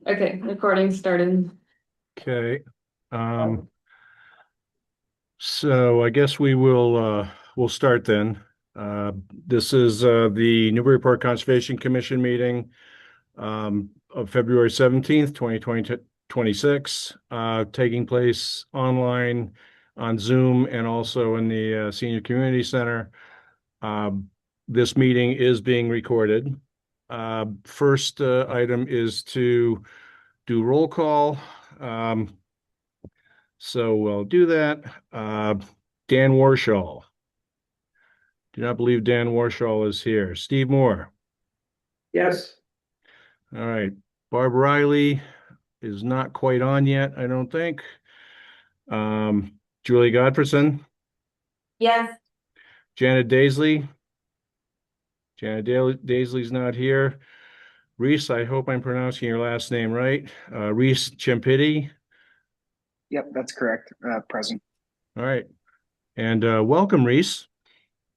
Okay, recording started. Okay. Um, so I guess we'll start then. This is the Newburyport Conservation Commission meeting of February 17th, 2026, taking place online on Zoom and also in the Senior Community Center. Um, this meeting is being recorded. First item is to do roll call. So we'll do that. Dan Warshall. Do not believe Dan Warshall is here. Steve Moore. Yes. All right. Barb Riley is not quite on yet, I don't think. Julie Godfreyson. Yes. Janet Daisley. Daisley's not here. Reese, I hope I'm pronouncing your last name right. Reese Chimpity. Yep, that's correct. Present. All right. And welcome, Reese.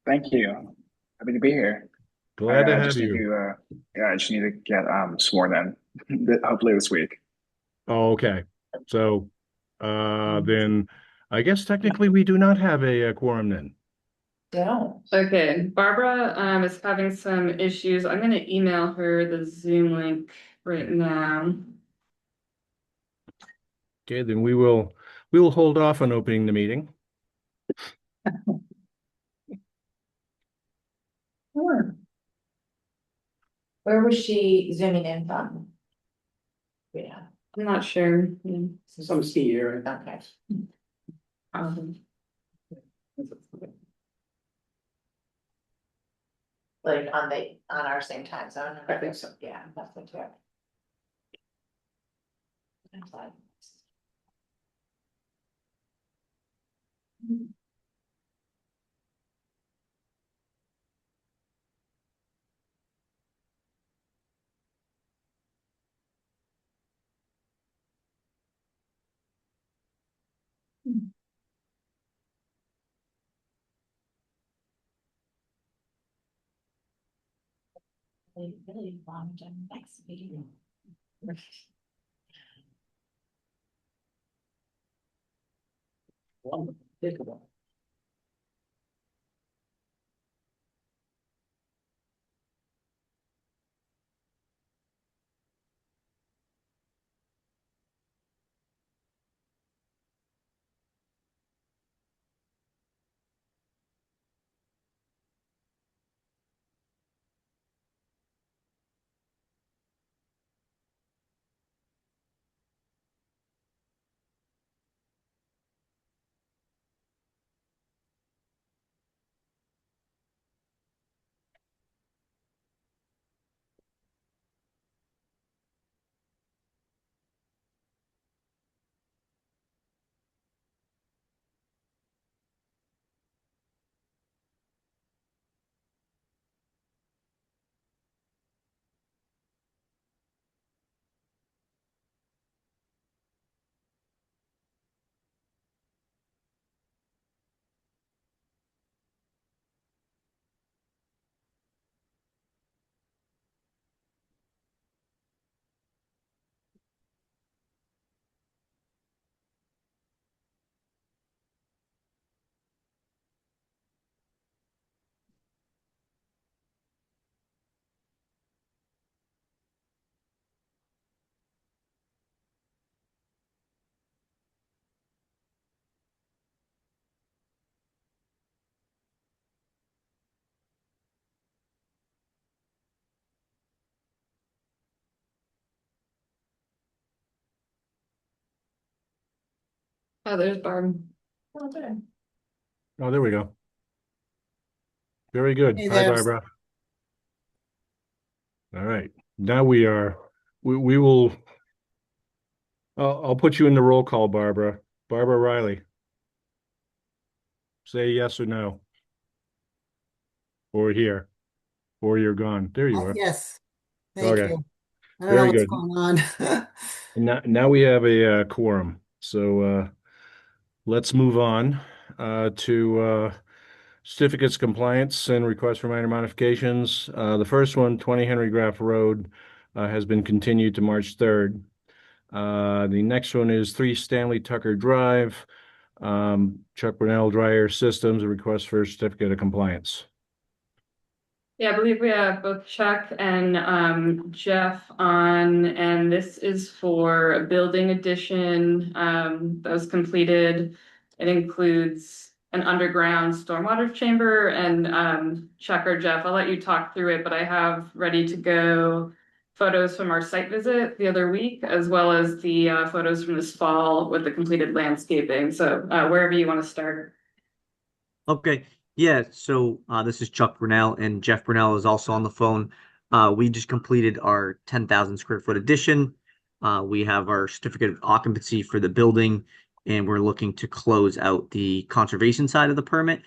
Thank you. Happy to be here. Glad to I have just need you. to I just need to get sworn in hopefully this week. Oh, okay. So then I guess technically we do not have a quorum then. Don't. Okay, Barbara is having some issues. I'm gonna email her the Zoom link right now. Okay, then we will hold off on opening the meeting. Sure. Where was she zooming in from? Yeah. I'm not sure. Yeah. Some ski area. Okay. Um, Like on our same time zone? I think so. Yeah, that's what too. I'm glad. Really long next meeting. oh, there's Barb. Okay. Oh, there we go. Very good. Hey Hi, there. Barbara. All right. Now we will I'll put you in the roll call, Barbara. Barbara Riley. Say yes or no. Or here. Or you're gone. There you are. Yes, thank Okay. you. I don't know Very what's good. going on. And now we have a quorum. So let's move on to certificates compliance and requests for minor modifications. The first one, 20 Henry Graff Road. has been continued to March 3rd. The next one is 3 Stanley Tucker Drive. Chuck Brunel Dryer Systems, a request for certificate of compliance. Yeah, I believe we have both Chuck and Jeff on, and this is for a building addition that was completed. It includes an underground stormwater chamber, and Chuck or Jeff, I'll let you talk through it, but I have ready to go photos from our site visit the other week, as well as the photos from this fall with the completed landscaping. So wherever you want to start. Okay, yeah, so this is Chuck Brunel, and Jeff Brunel is also on the phone. We just completed our 10,000 square foot addition. We have our certificate of occupancy for the building, and we're looking to close out the conservation side of the permit.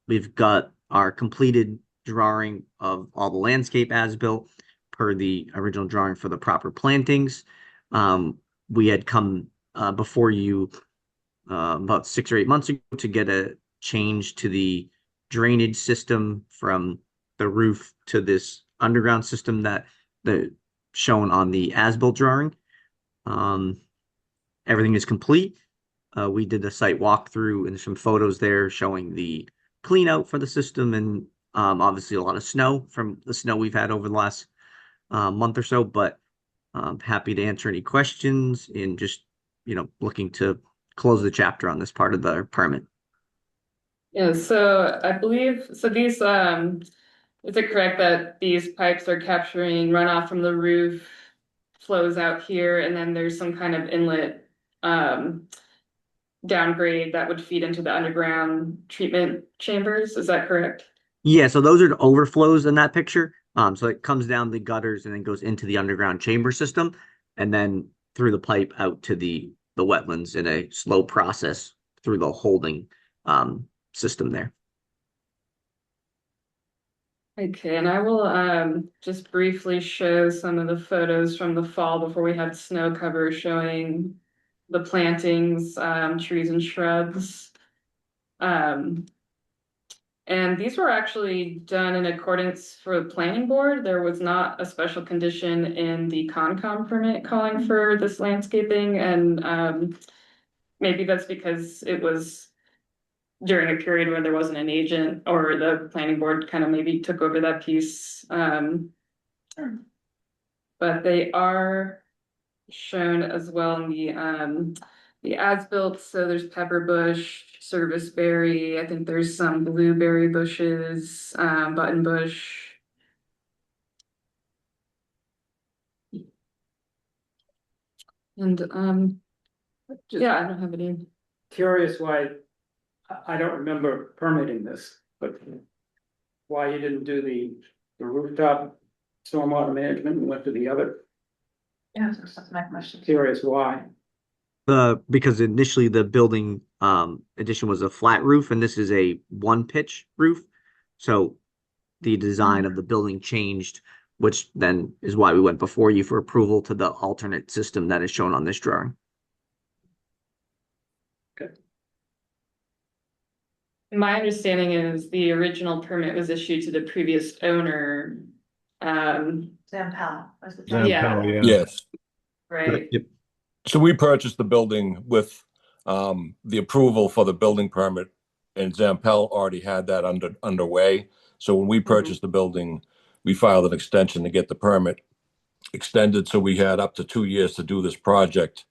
We've got our completed drawing of all the landscape as built per the original drawing for the proper plantings. We had come before you about 6 or 8 months ago to get a change to the drainage system from the roof to this underground system that the shown on the as-built drawing. Everything is complete. We did the site walkthrough and some photos there showing the clean out for the system, and obviously a lot of snow from the snow we've had over the last month or so, but I'm happy to answer any questions and just, looking to close the chapter on this part of the permit. Yeah, so I believe, so these, is it correct that these pipes are capturing runoff from the roof, flows out here, and then there's some kind of inlet downgrade that would feed into the underground treatment chambers? Is that correct? Yeah, so those are the overflows in that picture. So it comes down the gutters and then goes into the underground chamber system, and then through the pipe out to the wetlands in a slow process through the holding system there. Okay, and I will just briefly show some of the photos from the fall before we had snow cover showing the plantings, trees and shrubs. And these were actually done in accordance for the planning board. There was not a special condition in the Concom permit calling for this landscaping, and maybe that's because it was during a period where there wasn't an agent, or the planning board kind of maybe took over that piece. But they are shown as well in the as-built. So there's pepper bush, serviceberry. I think there's some blueberry bushes, button bush. And yeah, I don't have any. Curious why, I don't remember permitting this, but why you didn't do the rooftop stormwater management and went to the other? Yeah, that's my question. Curious why. Because initially the building addition was a flat roof, and this is a one pitch roof. So the design of the building changed, which then is why we went before you for approval to the alternate system that is shown on this drawing. My understanding is the original permit was issued to the previous owner. Sam Powell. Was the Sam Yeah. Powell, yeah. Yes, Right. Yep. so we purchased the building with the approval for the building permit, and Zampel already had that underway. So when we purchased the building, we filed an extension to get the permit extended, so we had up to 2 years to do this project.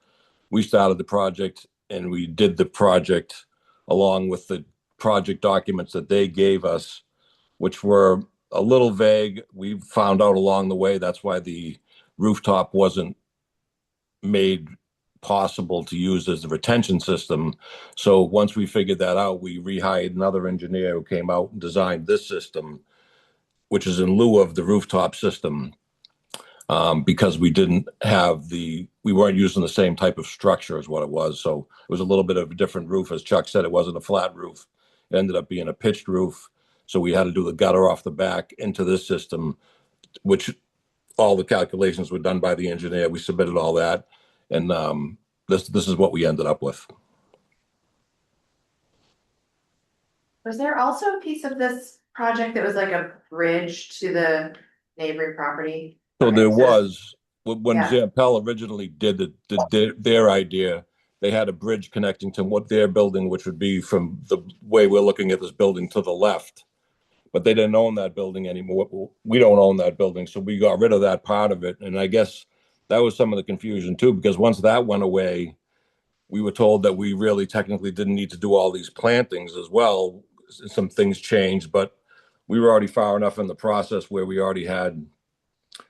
We started the project and we did the project along with the project documents that they gave us, which were a little vague. We found out along the way that's why the rooftop wasn't made possible to use as the retention system. So once we figured that out, we rehired another engineer who came out and designed this system, which is in lieu of the rooftop system, because we weren't using the same type of structure as what it was. So it was a little bit of a different roof. As Chuck said, it wasn't a flat roof. It ended up being a pitched roof. So we had to do the gutter off the back into this system, which all the calculations were done by the engineer. We submitted all that. And this is what we ended up with. Was there also a piece of this project that was like a bridge to the neighboring property? So there Okay, so- was, when Yeah. Zampel originally did their idea, they had a bridge connecting to what their building, which would be from the way we're looking at this building to the left. But they didn't own that building anymore. We don't own that building, so we got rid of that part of it. And I guess that was some of the confusion too, because once that went away, we were told that we really technically didn't need to do all these plantings as well. Some things changed, but we were already far enough in the process where we already had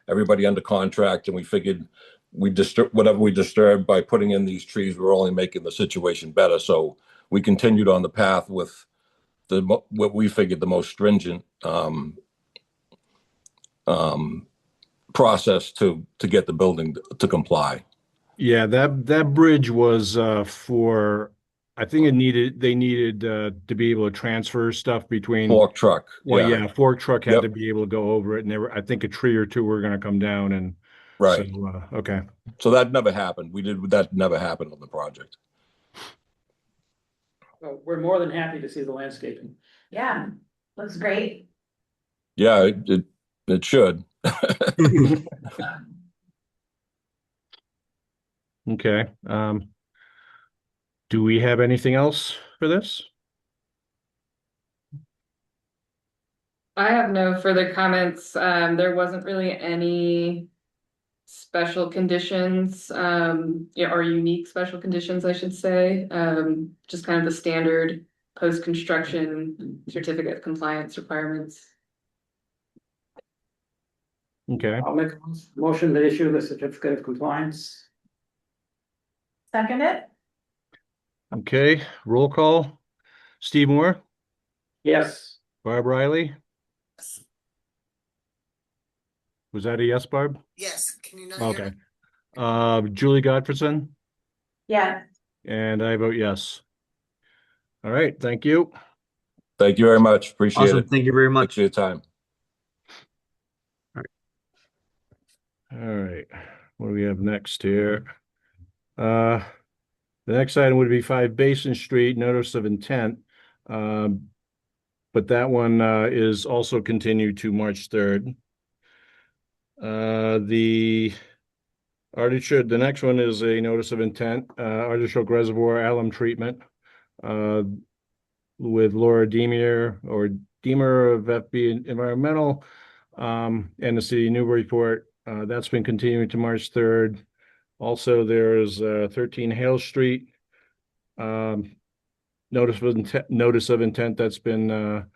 everybody under contract, and we figured whatever we disturbed by putting in these trees, we're only making the situation better. So we continued on the path with what we figured the most stringent process to get the building to comply. Yeah, that bridge was for, I think they needed to be able to transfer stuff between, Fork truck, well, yeah, yeah, fork truck had Yep. to be able to go over it, and I think a tree or two were gonna come down, and so right. okay. So that never happened. That never happened on the project. So we're more than happy to see the landscaping. Yeah, looks great. Yeah, it should. Okay. Do we have anything else for this? I have no further comments. There wasn't really any special conditions, yeah, or unique special conditions, I should say. Just kind of the standard post-construction certificate of compliance requirements. Okay. I'll make a motion to issue the certificate of compliance. Second it? Okay, roll call. Steve Moore, Yes. Barb Riley. Was that a yes, Barb? Yes, can you not hear Okay. me? Julie Godfreyson, Yeah. and I vote yes. All right, thank you. Thank you very much. Appreciate Awesome. it. Thank you very Thanks much. for your time. All right, what do we have next here? The next item would be 5 Basin Street, notice of intent. But that one is also continued to March 3rd. The next one is a notice of intent, Artichoke Reservoir alum treatment with Laura Demer of FB Environmental and the city of Newburyport. That's been continuing to March 3rd. Also, there's 13 Hale Street. Notice of intent that's been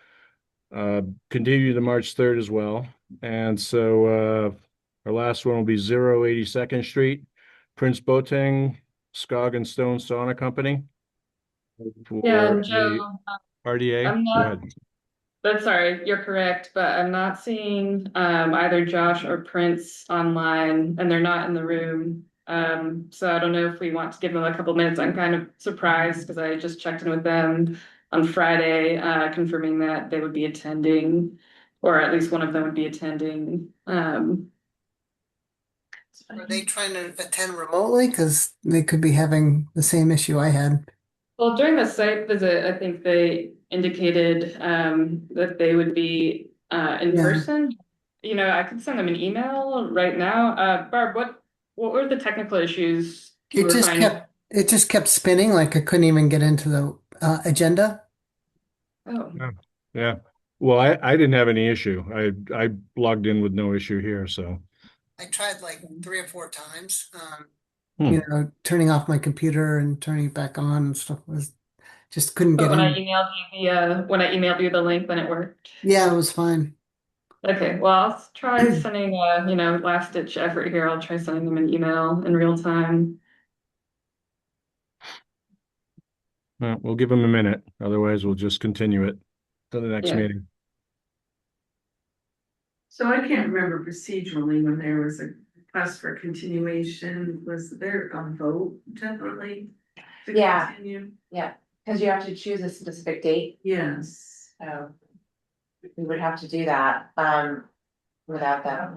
continued to March 3rd as well. And so our last one will be 82nd Street, Prince Boateng, Skog and Stone Sauna Company. Yeah, For and the Joe, RDA. I'm Go not, ahead. that's sorry, you're correct, but I'm not seeing either Josh or Prince online, and they're not in the room. So I don't know if we want to give them a couple minutes. I'm kind of surprised because I just checked in with them on Friday, confirming that they would be attending, or at least one of them would be attending. Are they trying to attend remotely? Because they could be having the same issue I had. Well, during the site visit, I think they indicated that they would be in Yeah. person. You know, I could send them an email right now. Barb, what were the technical issues you were finding? It just kept spinning, like I couldn't even get into the agenda. Oh, Yeah. Well, I didn't have any issue. I logged in with no issue here, so. I tried like 3 or 4 times. Hmm. Turning off my computer and turning it back on and stuff was just couldn't but get when I in. emailed you the link, then it worked. Yeah, it was fine. Okay, well, I'll try sending last ditch effort here. I'll try sending them an email in real time. We'll give them a minute. Otherwise, we'll just continue it to the next Yeah. meeting. So I can't remember procedurally when there was a request for continuation, was there a vote generally? To Yeah. continue? Yeah, because you have to choose a specific date, Yes. so we would have to do that, without that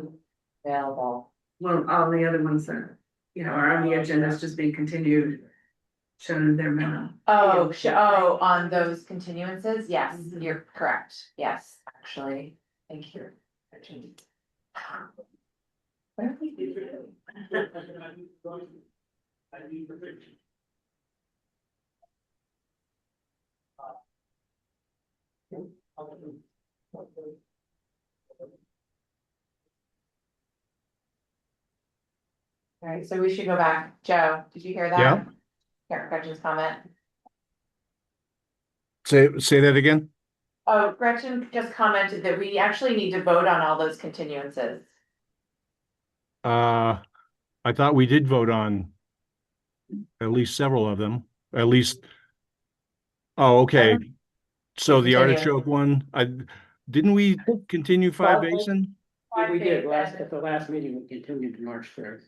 available. Well, all the other ones that, are on the agenda is just being continued. Shown in their memo. Oh, on those continuances, yes, Mhm. you're correct, yes, actually, thank you. All right, so we should go back. Joe, did you hear that? Yeah. Hear Gretchen's comment? Say that again? Oh, Gretchen just commented that we actually need to vote on all those continuances. I thought we did vote on at least several of them, at least. Oh, okay. So the Continue. artichoke one, didn't we continue Five Basin? We did at the last meeting, we continued to March 3rd.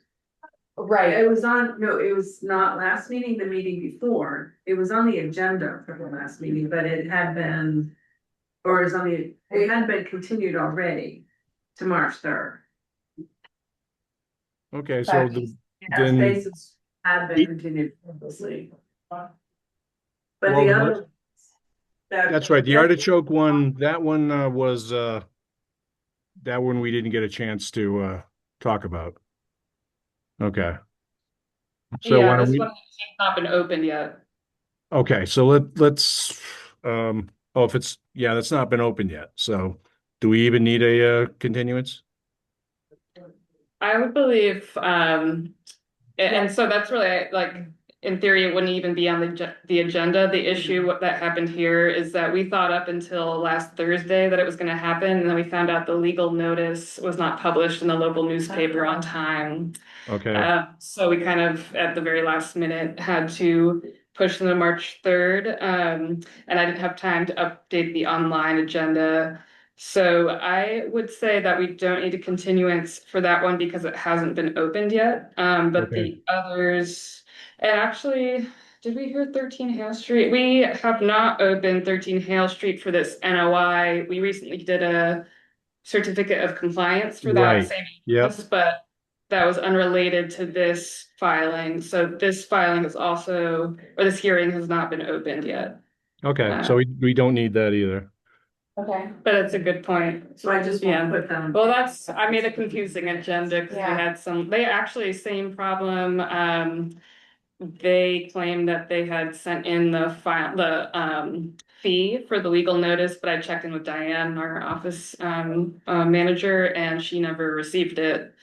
Right, It was on, no, it was not last meeting, the meeting before. It was on the agenda for the last meeting, but it had been. Or is on the, it had been continued already to March 3rd. Okay, so Yes, then, basis had been continued previously. But Well, the other. that's right, the artichoke one, that one was that one we didn't get a chance to talk about. Okay. So why Yeah, don't this we, one has not been opened yet. okay, so let's oh, if it's, yeah, that's not been opened yet. So do we even need a continuance? I would believe, and so that's really like, in theory, it wouldn't even be on the agenda. The issue what that happened here is that we thought up until last Thursday that it was going to happen, and then we found out the legal notice was not published in the local newspaper on time. Okay, So we kind of at the very last minute had to push them to March 3rd. And I didn't have time to update the online agenda. So I would say that we don't need a continuance for that one because it hasn't been opened yet. But okay, the others, and actually, did we hear 13 Hale Street? We have not opened 13 Hale Street for this NOI. We recently did a certificate of compliance for that right, same yep, house, but that was unrelated to this filing. So this filing is also, or this hearing has not been opened yet. okay, so we don't need that either. okay. But it's a good point. So I just Yeah. won't put them. Well, I made a confusing agenda because we Yeah. had they actually same problem. They claimed that they had sent in the fee for the legal notice, but I checked in with Diane, our office manager, and she never received it.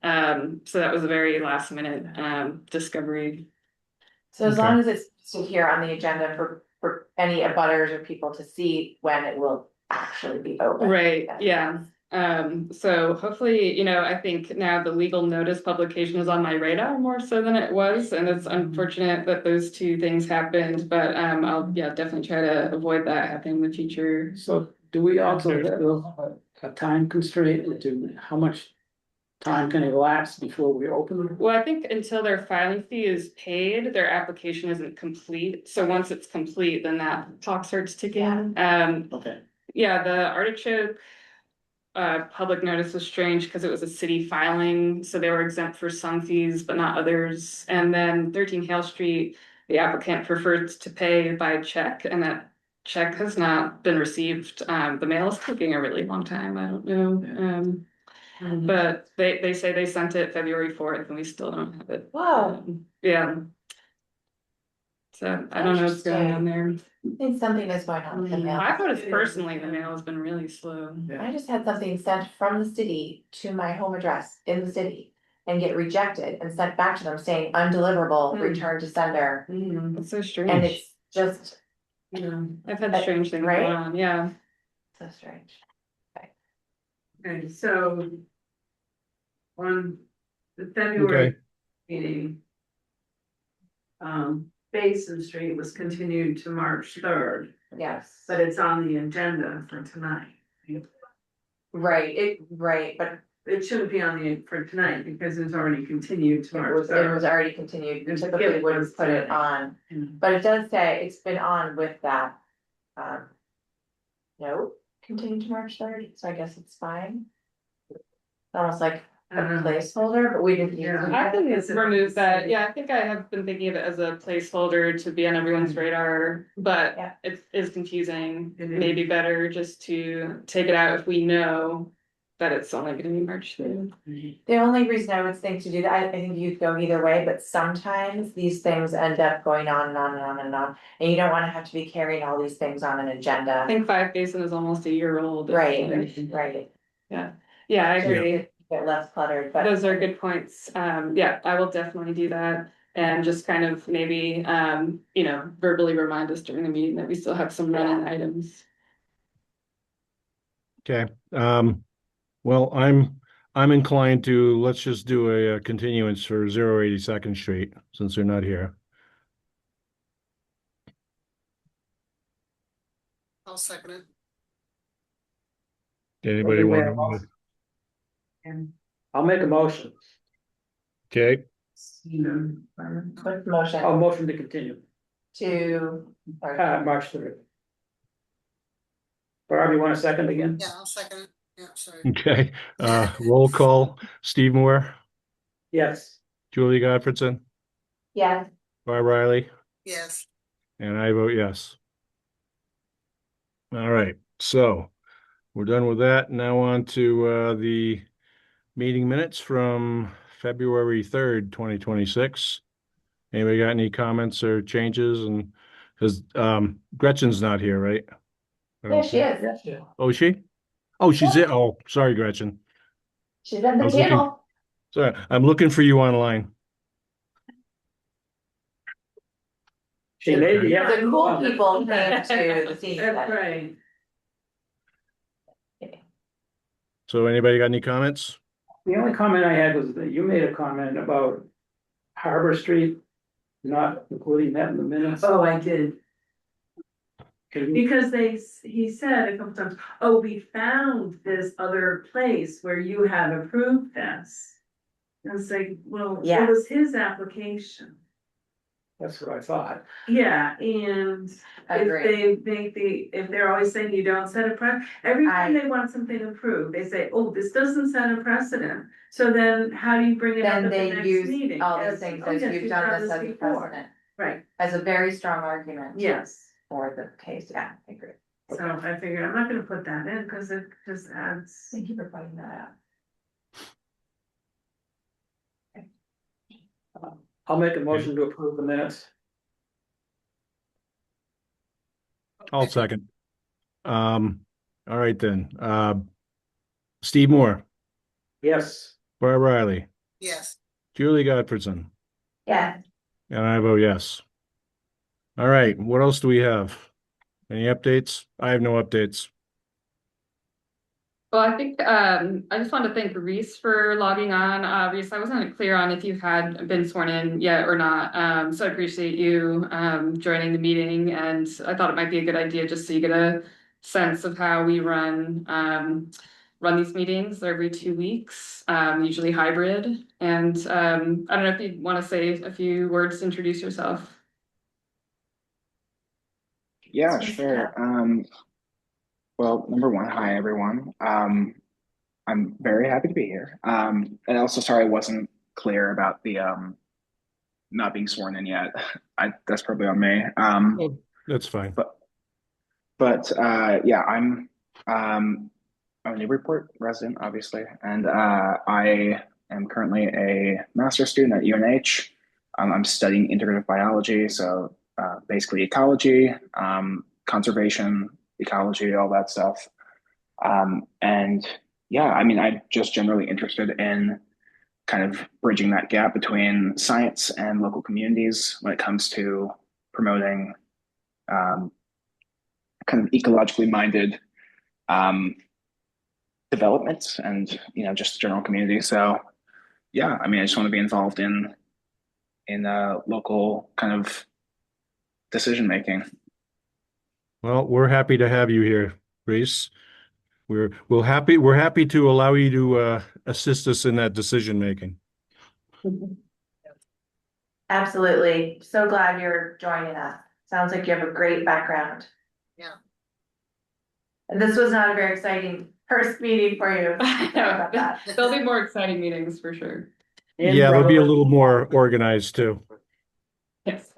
So that was a very last minute discovery. So as Okay. long as it's listed here on the agenda for any abutters or people to see when it will actually be open. Right, That's yeah. So hopefully, I think now the legal notice publication is on my radar more so than it was, and it's unfortunate that those two things happened, but I'll definitely try to avoid that happening in the future. So do we also have a time constraint to how much time can elapse before we open? Well, I think until their filing fee is paid, their application isn't complete. So once it's complete, then that clock starts ticking. Okay. Yeah, the artichoke public notice was strange because it was a city filing, so they were exempt for some fees, but not others. And then 13 Hale Street, the applicant prefers to pay by check, and that check has not been received. The mail is taking a really long time. I don't know. But they say they sent it February 4th and we still don't have it. Whoa. Yeah. So I don't know what's going on there. I think something is going on with the mail. I noticed personally the mail has been really slow. I just had something sent from the city to my home address in the city and get rejected and sent back to them saying undeliverable, return to sender. That's so And strange. it's just I've had strange things right? going on, yeah. so strange. Okay, so. On the February Okay. meeting. Basin Street was continued to March 3rd, Yes, but it's on the agenda for tonight. right, but It shouldn't be on for tonight because it's already continued to it March was 3rd. already continued. We Just typically give it wouldn't us put it today. on, Mm. but it does say it's been on with that. No, continued to March 3rd, so I guess it's fine. Almost like a placeholder, but we didn't. Yeah. I can Yes, it remove is. that. Yeah, I think I have been thinking of it as a placeholder to be on everyone's radar, but Yeah. it is confusing. It is. Maybe better just to take it out if we know that it's only gonna be March 3rd. The only reason I would think to do that, I think you'd go either way, but sometimes these things end up going on and on and on and on. And you don't wanna have to be carrying all these things on an I agenda. think Five Basin is almost a year old. Right, right. Yeah, I agree. Get less cluttered, but. Those are good points. Yeah, I will definitely do that. And just kind of maybe, verbally remind us during the meeting that we still have some running items. Okay, well, I'm inclined to, let's just do a continuance for 082nd Street, since they're not here. I'll second it. Anybody want to? And I'll make a motion. Okay, Quick motion I'll motion to continue, to. March 3rd. Barb, you want a second again? Yeah, I'll second it. Yeah, sorry. okay, roll call, Steve Moore, Yes. Julie Godfredson, Yeah, Barb Riley, Yes. and I vote yes. All right, so we're done with that. Now on to the meeting minutes from February 3rd, 2026. Anybody got any comments or changes? And because Gretchen's not here, right? I yeah, don't she think- is. Oh, is she? Oh, she's it. Oh, sorry, Gretchen. She's at I the was looking- table. Sorry, I'm looking for you online. She may be. The cool people came to the senior That's center. right. So anybody got any comments? The only comment I had was that you made a comment about Harbor Street, not including that in the minutes. Oh, I did. Can you- Because he said a couple times, oh, we found this other place where you have approved this. And it's like, well, Yeah. it was his application. That's what I thought. Yeah, and Agree. if they're always saying you don't set a every time they want something approved, they say, oh, this doesn't set a precedent. So then how do you bring it up Then at the they next use meeting? all these As, things "Oh, as yes, you've done this as a before." precedent, Right, as a very strong argument. yes. For the case, yeah, I agree. So I figured I'm not gonna put that in because it just adds. Thank you for pointing that out. I'll make a motion to approve the minutes. I'll second. All right then. Steve Moore, Yes. Barb Riley, Yes. Julie Godfredson, Yeah, and I vote yes. All right, what else do we have? Any updates? I have no updates. Well, I think, I just wanted to thank Reese for logging on. Reese, I wasn't clear on if you had been sworn in yet or not. So I appreciate you, joining the meeting, and I thought it might be a good idea just so you get a sense of how we run these meetings. They're every 2 weeks, usually hybrid. And, I don't know if you want to say a few words to introduce yourself. Yeah, sure. Well, number one, hi everyone. I'm very happy to be here. And also sorry I wasn't clear about the not being sworn in yet. That's probably on me. Oh, that's fine. But yeah, I'm a Newburyport resident, obviously, and I am currently a master's student at UNH. I'm studying integrative biology, so basically ecology, conservation, ecology, all that stuff. And yeah, I mean, I'm just generally interested in kind of bridging that gap between science and local communities when it comes to promoting kind of ecologically minded development and just general community. So yeah, I mean, I just want to be involved in local kind of decision making. Well, we're happy to have you here, Reese. We're happy to allow you to assist us in that decision making. absolutely. So glad you're joining us. Sounds like you have a great background. Yeah. And this was not a very exciting first meeting for you. Sorry about that. There'll be more exciting meetings for sure. Yeah, they'll be a little more organized too. Yes.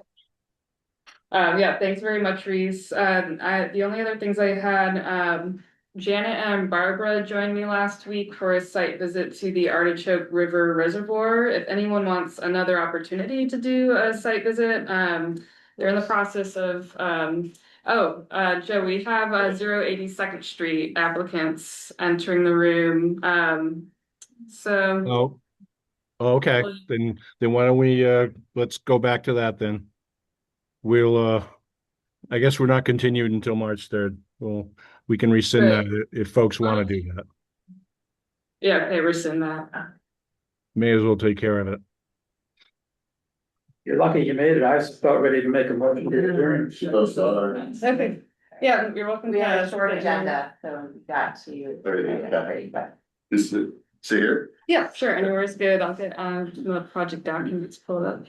Yeah, thanks very much, Reese. The only other things I had, Janet and Barbara joined me last week for a site visit to the Artichoke River Reservoir. If anyone wants another opportunity to do a site visit, they're in the process of, Joe, we have 082nd Street applicants entering the room. So Okay, then why don't we, let's go back to that then. We'll, I guess we're not continuing until March 3rd. Well, we can rescind Right. that if folks want to do that. Yeah, okay, rescind that. May as well take care of it. You're lucky you made it. I was about ready to make a motion to adjourn. Okay, yeah, you're welcome We to. had a short agenda, so we got to you. But Is it, see here? Yeah, sure, anywhere is good. I'll get the project documents pulled up.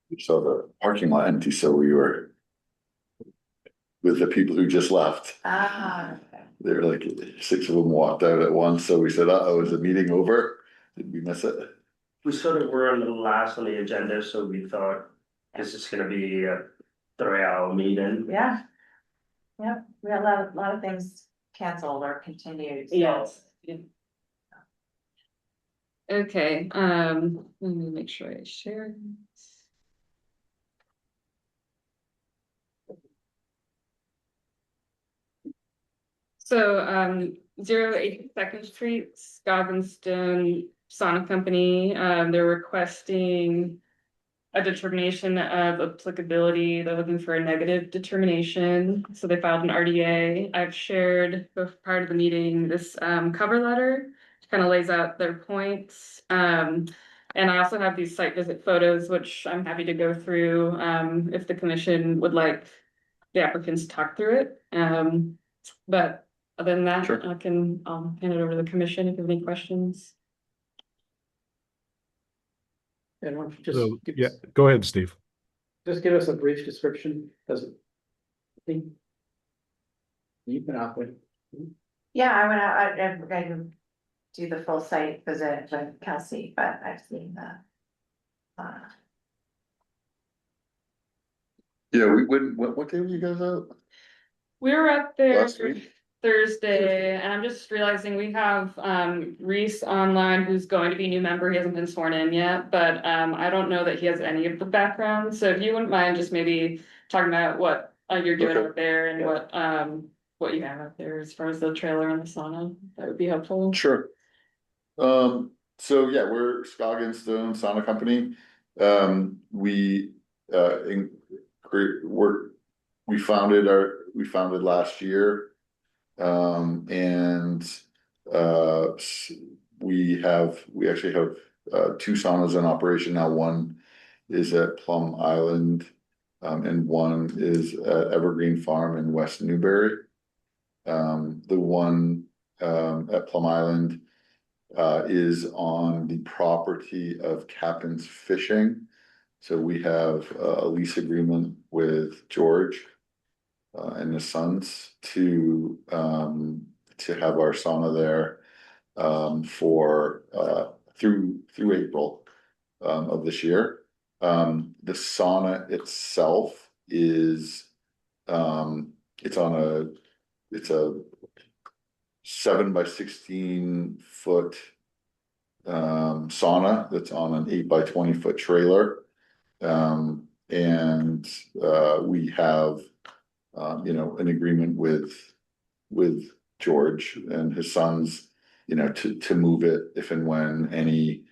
We saw the parking lot empty, so we were with the people who just left. They were like 6 of them walked out at once, so we said, uh-oh, is the meeting over? Did we miss it? We sort of were on the last on the agenda, so we thought this is gonna be a 3-hour meeting. yeah. Yep, we had a lot of things canceled or continued, so. Yes. Okay, let me make sure I share. So, 082nd Street, Stone Sauna Company, they're requesting a determination of applicability. They're looking for a negative determination. So they filed an RDA. I've shared prior to the meeting this cover letter, which kind of lays out their points. And I also have these site visit photos, which I'm happy to go through if the commission would like the applicants to talk through it. But other than that, Sure. I'll hand it over to the commission if you have any questions. And why don't you just So, give yeah, us- go ahead, Steve. just give us a brief description, does it? You've been out with. Yeah, I'm gonna do the full site visit with Kelsey, but I've seen the. Yeah, what day were you guys out? We were up there Last week? Thursday, and I'm just realizing we have Reese online who's going to be a new member. He hasn't been sworn in yet, but I don't know that he has any of the background. So if you wouldn't mind just maybe talking about what you're doing Okay. out there and what you have out there as far as the trailer and the sauna, that would be helpful. Sure. So yeah, we're Scoggins Stone Sauna Company. We we founded last year. And we actually have 2 saunas in operation now. One is at Plum Island, and one is at Evergreen Farm in West Newbury. The one at Plum Island is on the property of Captain's Fishing. So we have a lease agreement with George and his sons to have our sauna there for through April of this year. The sauna itself is it's a 7 by 16 foot sauna that's on an 8 by 20 foot trailer. And we have an agreement with George and his sons, to move it if and when any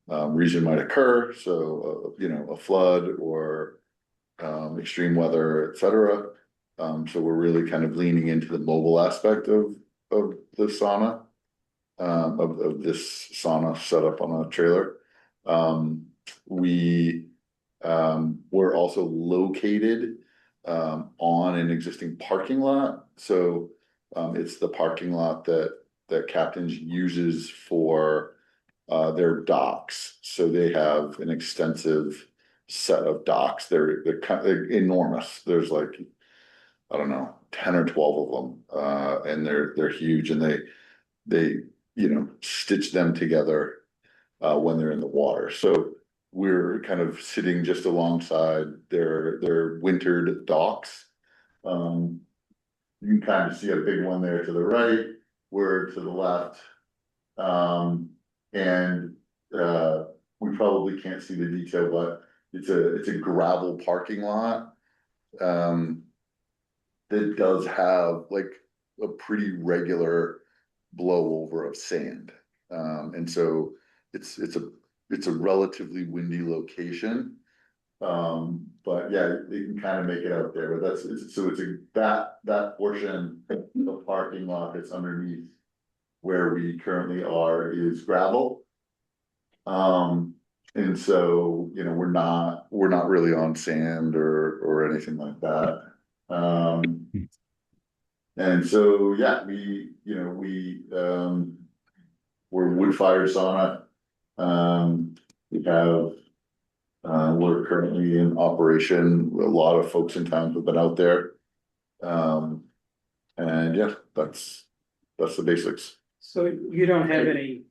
reason might occur. So, a flood or extreme weather, etc. So we're really kind of leaning into the mobile aspect of the sauna, of this sauna set up on a trailer. We're also located on an existing parking lot. So it's the parking lot that Captain's uses for their docks. So they have an extensive set of docks. They're enormous. There's like, I don't know, 10 or 12 of them. And they're huge, and they, stitch them together when they're in the water. So we're kind of sitting just alongside their wintered docks. You can kind of see a big one there to the right, we're to the left. And we probably can't see the detail, but it's a gravel parking lot. That does have like a pretty regular blowover of sand. And so it's a relatively windy location. But yeah, you can kind of make it out there, but that portion of the parking lot that's underneath where we currently are is gravel. And so, we're not really on sand or anything like that. And so, yeah, we're wood fired sauna. We have, we're currently in operation. A lot of folks in town have been out there. And yeah, that's the basics. So you don't have any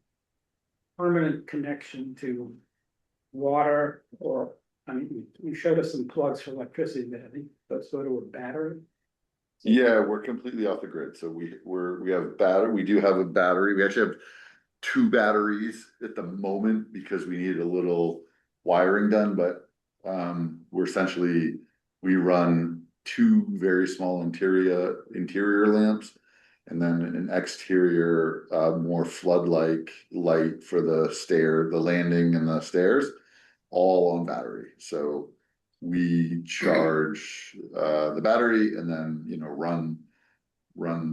permanent connection to water or, I mean, you showed us some plugs for electricity, but I think that's sort of a battery. Yeah, we're completely off the grid. So we have battery. We do have a battery. We actually have 2 batteries at the moment because we need a little wiring done. But we run 2 very small interior lamps, and then an exterior more flood-like light for the landing and the stairs, all on battery. So we charge the battery and then run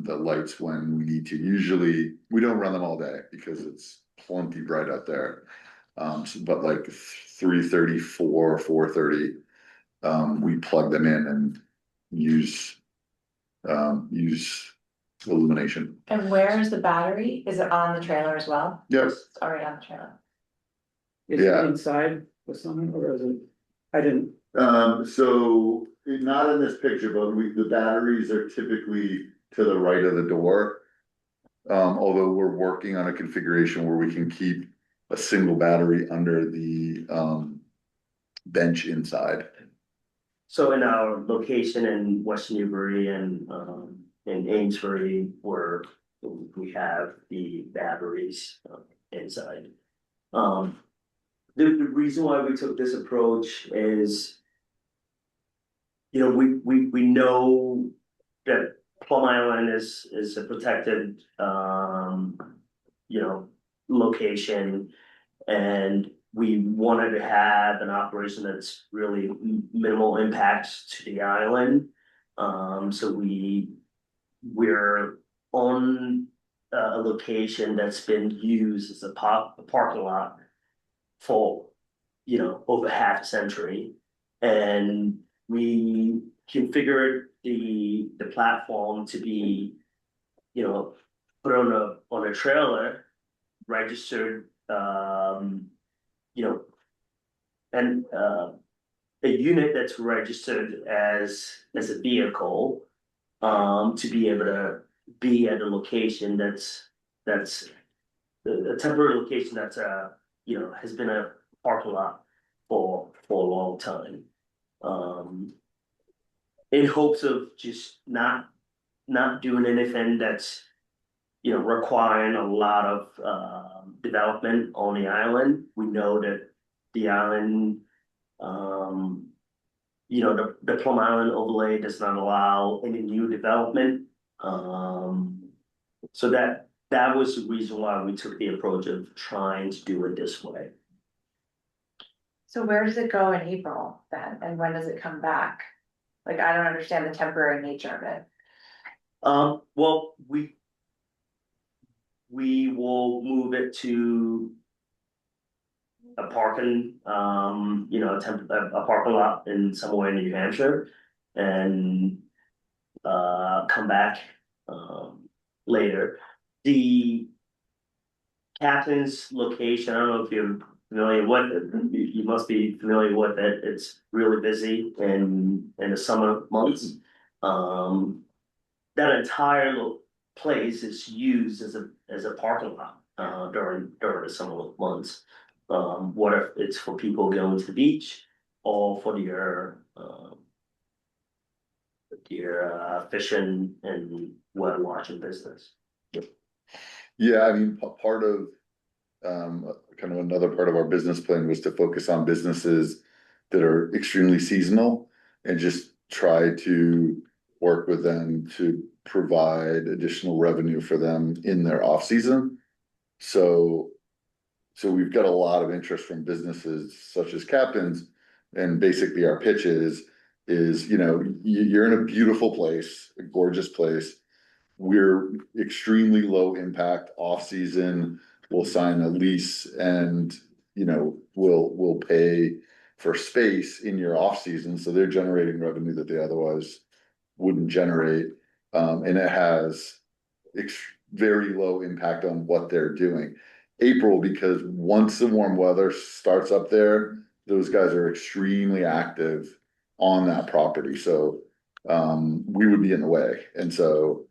the lights when we need to. Usually we don't run them all day because it's plenty bright out there. But like 3:30, 4:30, we plug them in and use illumination. And where is the battery? Is it on the trailer as well? Yes. It's already on the trailer. Is it inside with someone or is it, I didn't, So not in this picture, but the batteries are typically to the right of the door. Although we're working on a configuration where we can keep a single battery under the bench inside. So in our location in West Newbury and in Amesbury, where we have the batteries inside. The reason why we took this approach is, we know that Plum Island is a protected location, and we wanted to have an operation that's really minimal impact to the island. So we're on a location that's been used as a parking lot for, over half a century. And we configured the platform to be, put on a trailer, registered, and a unit that's registered as a vehicle, to be able to be at a location that's a temporary location that's has been a parking lot for a long time. In hopes of just not doing anything that's requiring a lot of development on the island. We know that the island, the Plum Island overlay does not allow any new development. So that was the reason why we took the approach of trying to do it this way. So where does it go in April then? And when does it come back? Like, I don't understand the temporary nature of it. Well, we will move it to a parking, a parking lot in somewhere in New Hampshire, and come back later. The captain's location, I don't know if you've familiar with it, you must be familiar with it. It's really busy in the summer months. That entire little place is used as a parking lot during the summer months. Whether it's for people going to the beach or for your fishing and whale watching business. Yeah, I mean, part of kind of another part of our business plan was to focus on businesses that are extremely seasonal and just try to work with them to provide additional revenue for them in their off season. So we've got a lot of interest from businesses such as Captain's, and basically our pitch is, you know, you're in a beautiful place, a gorgeous place. We're extremely low impact off season. We'll sign a lease and, you know, we'll pay for space in your off season. So they're generating revenue that they otherwise wouldn't generate. And it has very low impact on what they're doing. April, because once the warm weather starts up there, those guys are extremely active on that property. So we would be in the way. And so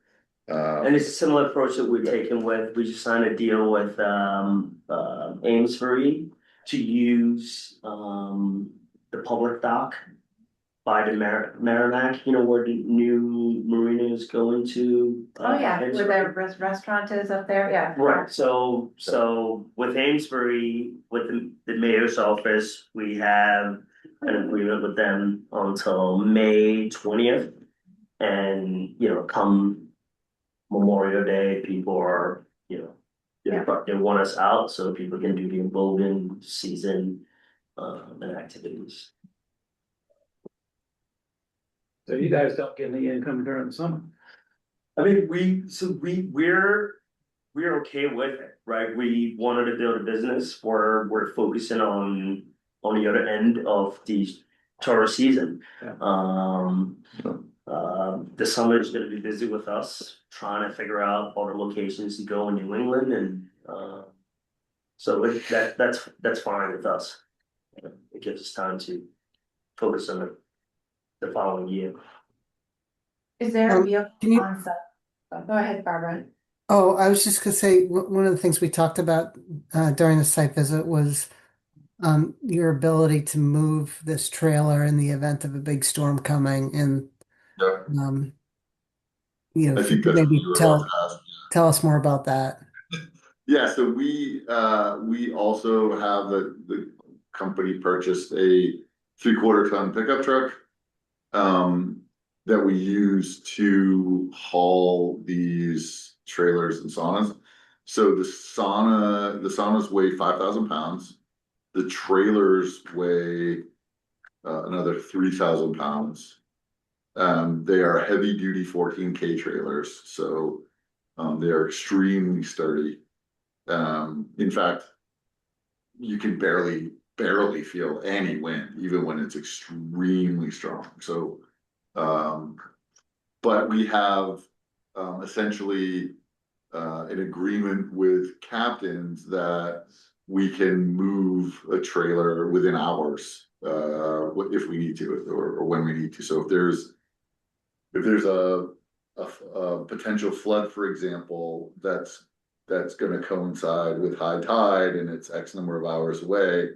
and it's a similar approach that we're taking we just signed a deal with Amesbury to use the public dock by the Merrimack, you know, where the new marina is going to. Oh, yeah, where Amesbury. the restaurant is up there, yeah. Right, so with Amesbury, with the mayor's office, we have an agreement with them until May 20th. And, you know, come Memorial Day, people are, you know, they want us out so people can do the emboldened season and activities. So you guys don't get any income during the summer? I mean, we're okay with it, right? We wanted to build a business where we're focusing on the other end of the tourist season. The summer is going to be busy with us trying to figure out other locations to go in New England, and so that's fine with us. It gives us time to focus on the following year. Is there a vehicle can you- on site? Oh, go ahead, Barbara. Oh, I was just gonna say, one of the things we talked about during the site visit was your ability to move this trailer in the event of a big storm coming, and yeah, you know, I if you think could that's what maybe you were about to ask. tell us more about that. Yeah, so we also have the company purchased a 3/4 ton pickup truck that we use to haul these trailers and saunas. So the saunas weigh 5,000 pounds. The trailers weigh another 3,000 pounds. They are heavy duty 14K trailers, so they are extremely sturdy. In fact, you can barely feel any wind, even when it's extremely strong. So, but we have essentially an agreement with Captain's that we can move a trailer within hours if we need to, or when we need to. So if there's a potential flood, for example, that's going to coincide with high tide and it's X number of hours away.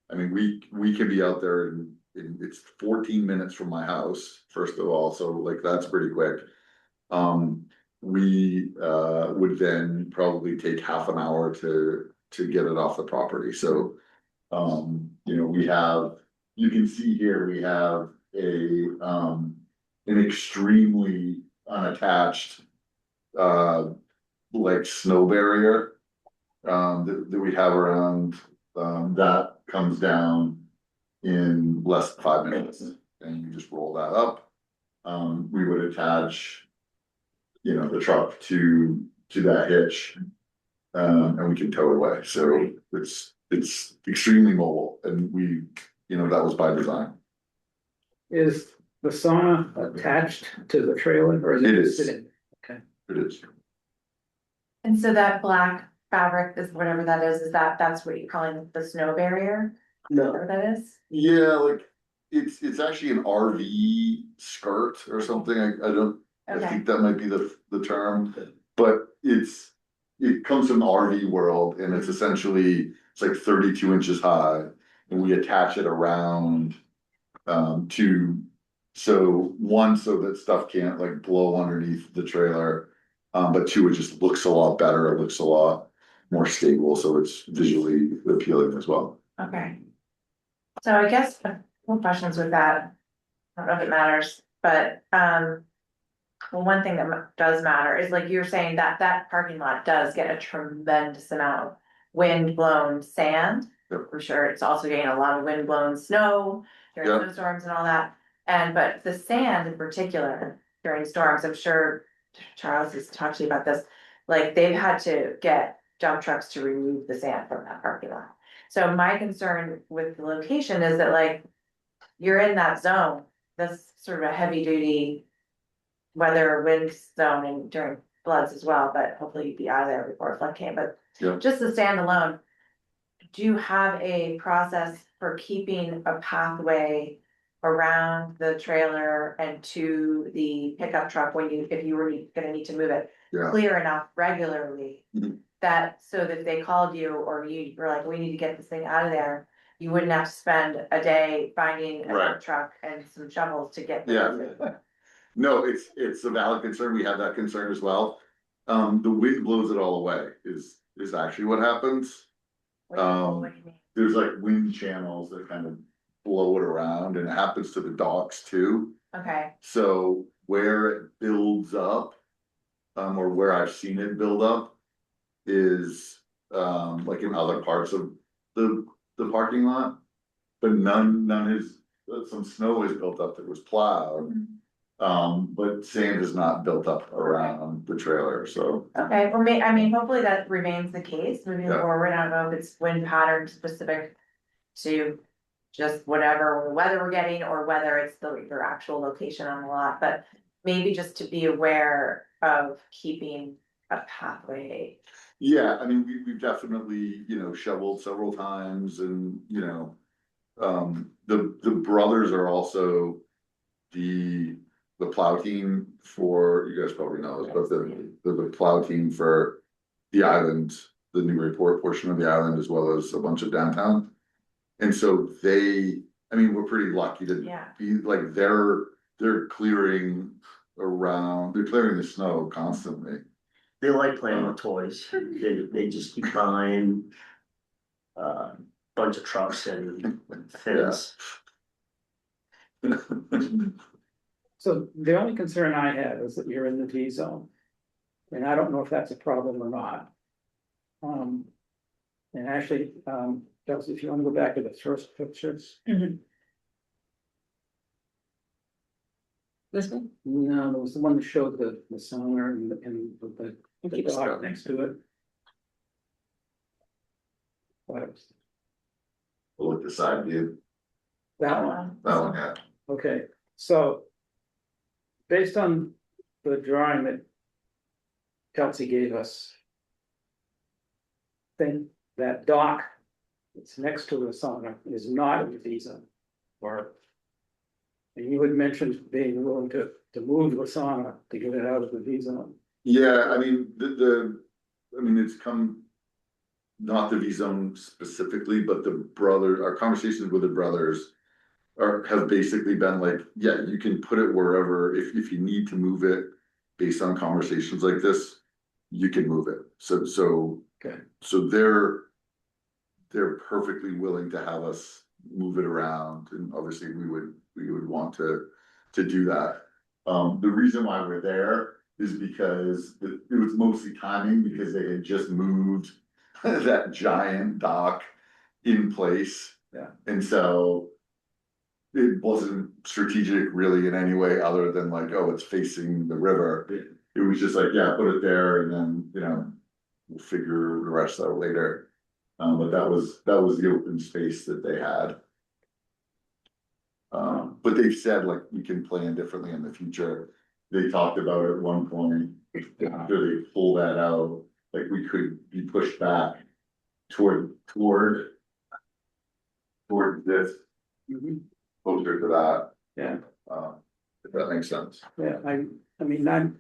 I mean, we can be out there in it's 14 minutes from my house, first of all, so like that's pretty quick. We would then probably take half an hour to get it off the property. So you know, you can see here we have an extremely unattached like snow barrier that we have around that comes down in less than 5 minutes, and you just roll that up. We would attach, you know, the truck to that hitch, and we can tow it away. So it's extremely mobile, and you know, that was by design. Is the sauna attached to the trailer or is It it is. sitting? Okay. It is. And so that black fabric is whatever that is that's what you're calling the snow barrier? No, Whatever that is? Yeah, like it's actually an RV skirt or something. I Okay, think that might be the term, but it comes from the RV world and it's essentially it's like 32 inches high and we attach it around to so one so that stuff can't like blow underneath the trailer. But two, it just looks a lot better. It looks a lot more stable, so it's visually appealing as well. okay. So I guess a couple questions with that. I don't know if it matters, but, well, one thing that does matter is like you're saying that that parking lot does get a tremendous amount of wind blown sand. Yep. For sure, it's also getting a lot of wind blown snow during Yep. snowstorms and all that. And but the sand in particular during storms, I'm sure Charles has talked to you about this. Like they've had to get dump trucks to remove the sand from that parking lot. So my concern with the location is that like you're in that zone, that's sort of a heavy duty weather wind zone and during floods as well, but hopefully you'd be out of there before a flood came, but Yeah. just the standalone. Do you have a process for keeping a pathway around the trailer and to the pickup truck when if you were gonna need to move it Yeah. clear enough regularly? Mhm. That so that if they called you or you were like, we need to get this thing out of there, you wouldn't have to spend a day finding a dump Right. truck and some shovels to get. Yeah. No, it's a valid concern. We have that concern as well. The wind blows it all away is actually what happens. What do you mean? There's like wind channels that kind of blow it around and it happens to the docks too. Okay, So where it builds up, or where I've seen it build up is, like in other parts of the parking lot. But none is, some snow is built up that was plowed. But sand is not built up around the trailer, so. okay, or I mean, hopefully that remains the case moving Yeah. forward. I don't know if it's wind pattern specific to just whatever weather we're getting or whether it's their actual location on the lot, but maybe just to be aware of keeping a pathway. Yeah, I mean, we've definitely, shoveled several times and, the brothers are also the plow team for, you guys probably know this, but the plow team for the island, the Newburyport portion of the island, as well as a bunch of downtown. And so I mean, we're pretty lucky to Yeah. be like, they're clearing they're clearing the snow constantly. they like playing with toys. They just keep buying bunch of trucks and things. So the only concern I have is that you're in the V zone. And I don't know if that's a problem or not. And actually, Chelsea, if you want to go back to the first pictures. This one? No, there was the one that showed the sauna and the Keep dog scrolling. next to it. What was We'll look the side view, that one? that one, yeah. Okay, so. Based on the drawing that Kelsey gave us. Then that dock that's next to the sauna is not a V zone, or. And you had mentioned being willing to move the sauna to get it out of the V zone. Yeah, I mean, I mean, it's come. Not the V zone specifically, but our conversations with the brothers. Have basically been like, yeah, you can put it wherever, if you need to move it. Based on conversations like this, you can move it, so. Okay. So they're perfectly willing to have us move it around, and obviously we would want to do that. The reason why we're there is because it was mostly timing, because they had just moved that giant dock in place. Yeah. And so it wasn't strategic really in any way other than like, oh, it's facing the river. It was just like, yeah, put it there and then, we'll figure the rest out later. But that was the open space that they had. But they've said like we can plan differently in the future. They talked about at one point, after they pull that out, like we could be pushed back toward this, Mhm. closer to that, Yeah, if that makes sense. yeah, I mean,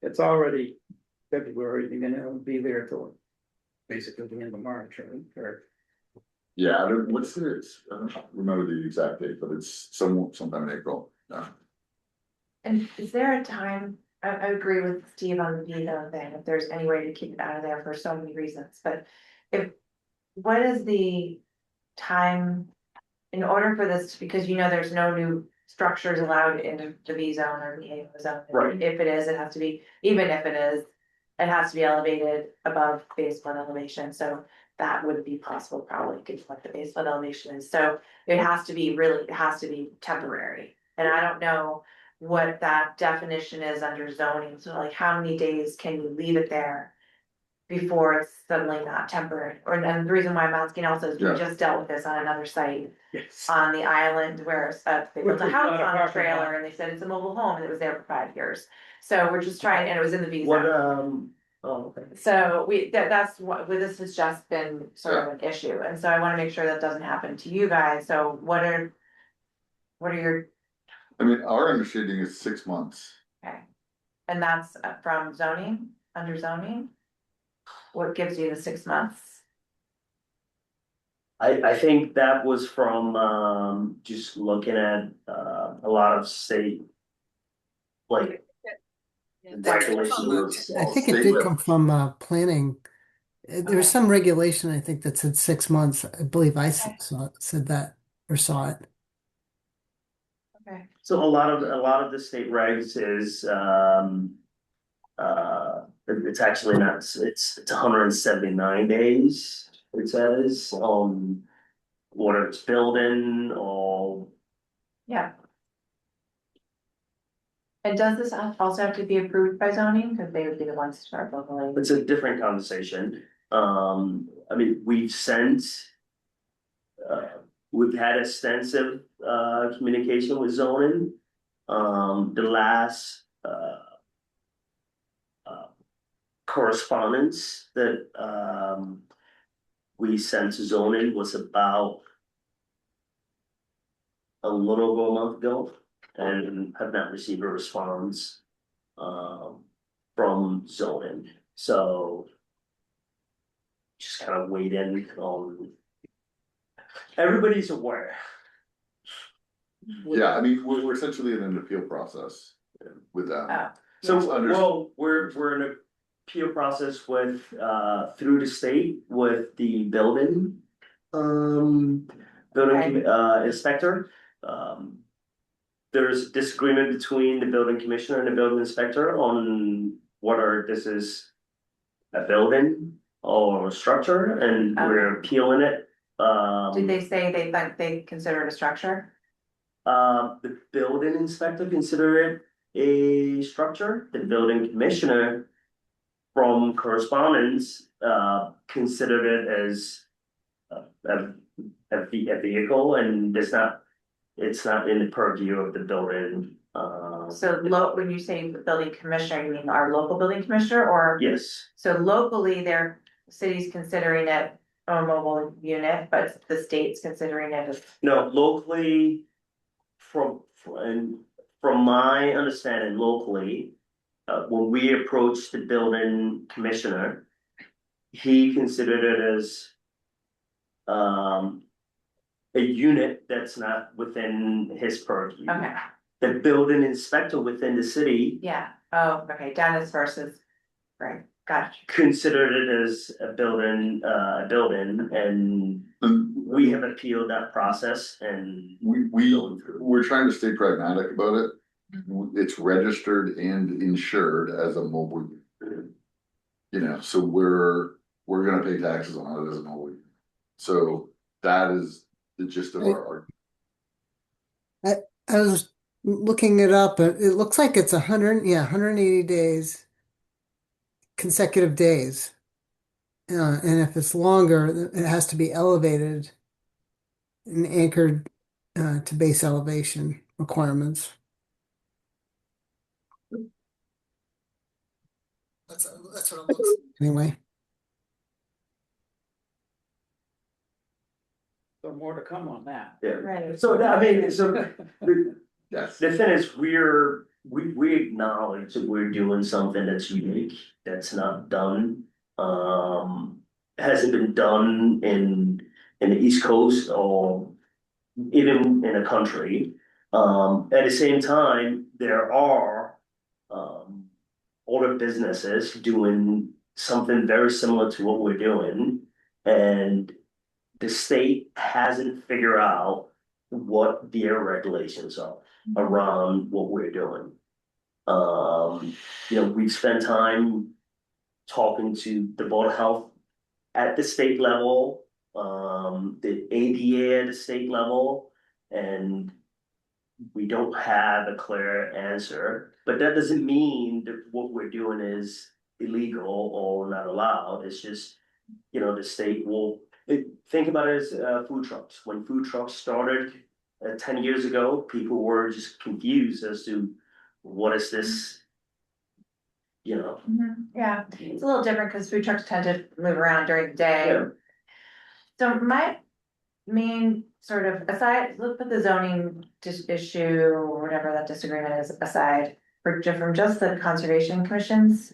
it's already February, you're gonna be there till basically the end of March, right? Or, Yeah, what's it, I don't remember the exact date, but it's sometime in April, yeah. And is there a time, I agree with Steve on the veto thing, if there's any way to keep it out of there for so many reasons, but what is the time in order for this, because there's no new structures allowed in the V zone or the A zone. Right. If it is, it has to be, even if it is, it has to be elevated above base flood elevation, so that would be possible probably, given what the base flood elevation is, so it has to be temporary. And I don't know what that definition is under zoning, so like how many days can you leave it there before it's suddenly not temporary? And the reason why I'm asking also is we Yeah. just dealt with this on another site Yes. on the island where they built a Which was house not a on a parking trailer lot. and they said it's a mobile home and it was there for 5 years. So we're just trying, and it was in the V What, zone. oh, okay. So that's what, this has just been sort of an issue, and so I wanna make sure that doesn't happen to you guys, so what are your, I mean, our understanding is 6 months. okay. And that's from zoning, under zoning? What gives you the 6 months? I think that was from, just looking at, a lot of state. Like, regulations. I think it did come from planning. There was Okay. some regulation, I think, that said 6 months. I believe I said that or saw it. Okay. So a lot of the state regs is, it's actually not, it's 179 days, it says, whether it's building or. Yeah. And does this also have to be approved by zoning, because they would be the ones to start locally? It's a different conversation. I mean, uh, we've had extensive, communication with zoning. The last, correspondence that, we sent to zoning was about a little over a month ago, and have not received a response, from zoning, so. Just kind of waiting on. Everybody's aware. Yeah, I mean, we're essentially in an appeal process with that. Oh, So, Yes. well, we're in a appeal process with, through the state with the building. Building, inspector, there's disagreement between the building commissioner and the building inspector on whether this is a building or a structure, and we're appealing it. did they say they think they consider it a structure? The building inspector considered it a structure, the building commissioner. From correspondence, considered it as a vehicle, and it's not in the purview of the building, So when you say building commissioner, you mean our local building commissioner, or? yes. So locally, their city's considering it a mobile unit, but the state's considering it as. No, locally, and from my understanding locally, when we approached the building commissioner, he considered it as, a unit that's not within his purview. Okay, The building inspector within the city yeah, oh, okay, Dennis versus, right, gotcha. considered it as a building, and we have appealed that process, and. We're trying to stay pragmatic about it. It's registered and insured as a mobile unit. You know, so we're gonna pay taxes on it as a mobile unit. So that is the gist of our. I was looking it up, and it looks like it's 180 days, consecutive days. And if it's longer, it has to be elevated and anchored to base elevation requirements. That's what it looks like anyway. So more to come on that. Yeah, Right. so I mean, so the, Yes. the thing is, we acknowledge that we're doing something that's unique, that's not done. Hasn't been done in the East Coast or even in the country. At the same time, there are older businesses doing something very similar to what we're doing, and the state hasn't figured out what their regulations are around what we're doing. We've spent time talking to the Board of Health at the state level, the ADA at the state level, and we don't have a clear answer. But that doesn't mean that what we're doing is illegal or not allowed. It's just, the state will think about it as food trucks. When food trucks started 10 years ago, people were just confused as to what is this, Yeah, it's a little different because food trucks tend to move around during the day. Yeah. So my main sort of aside, let's put the zoning issue or whatever that disagreement is aside from just the Conservation Commission's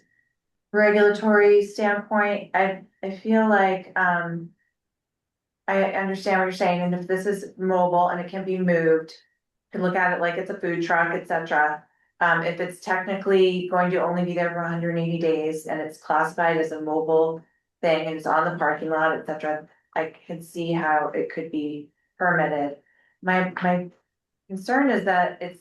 regulatory standpoint. I feel like I understand what you're saying, and if this is mobile and it can be moved, you can look at it like it's a food truck, etc. If it's technically going to only be there for 180 days and it's classified as a mobile thing and it's on the parking lot, etc., I can see how it could be permitted. My concern is that it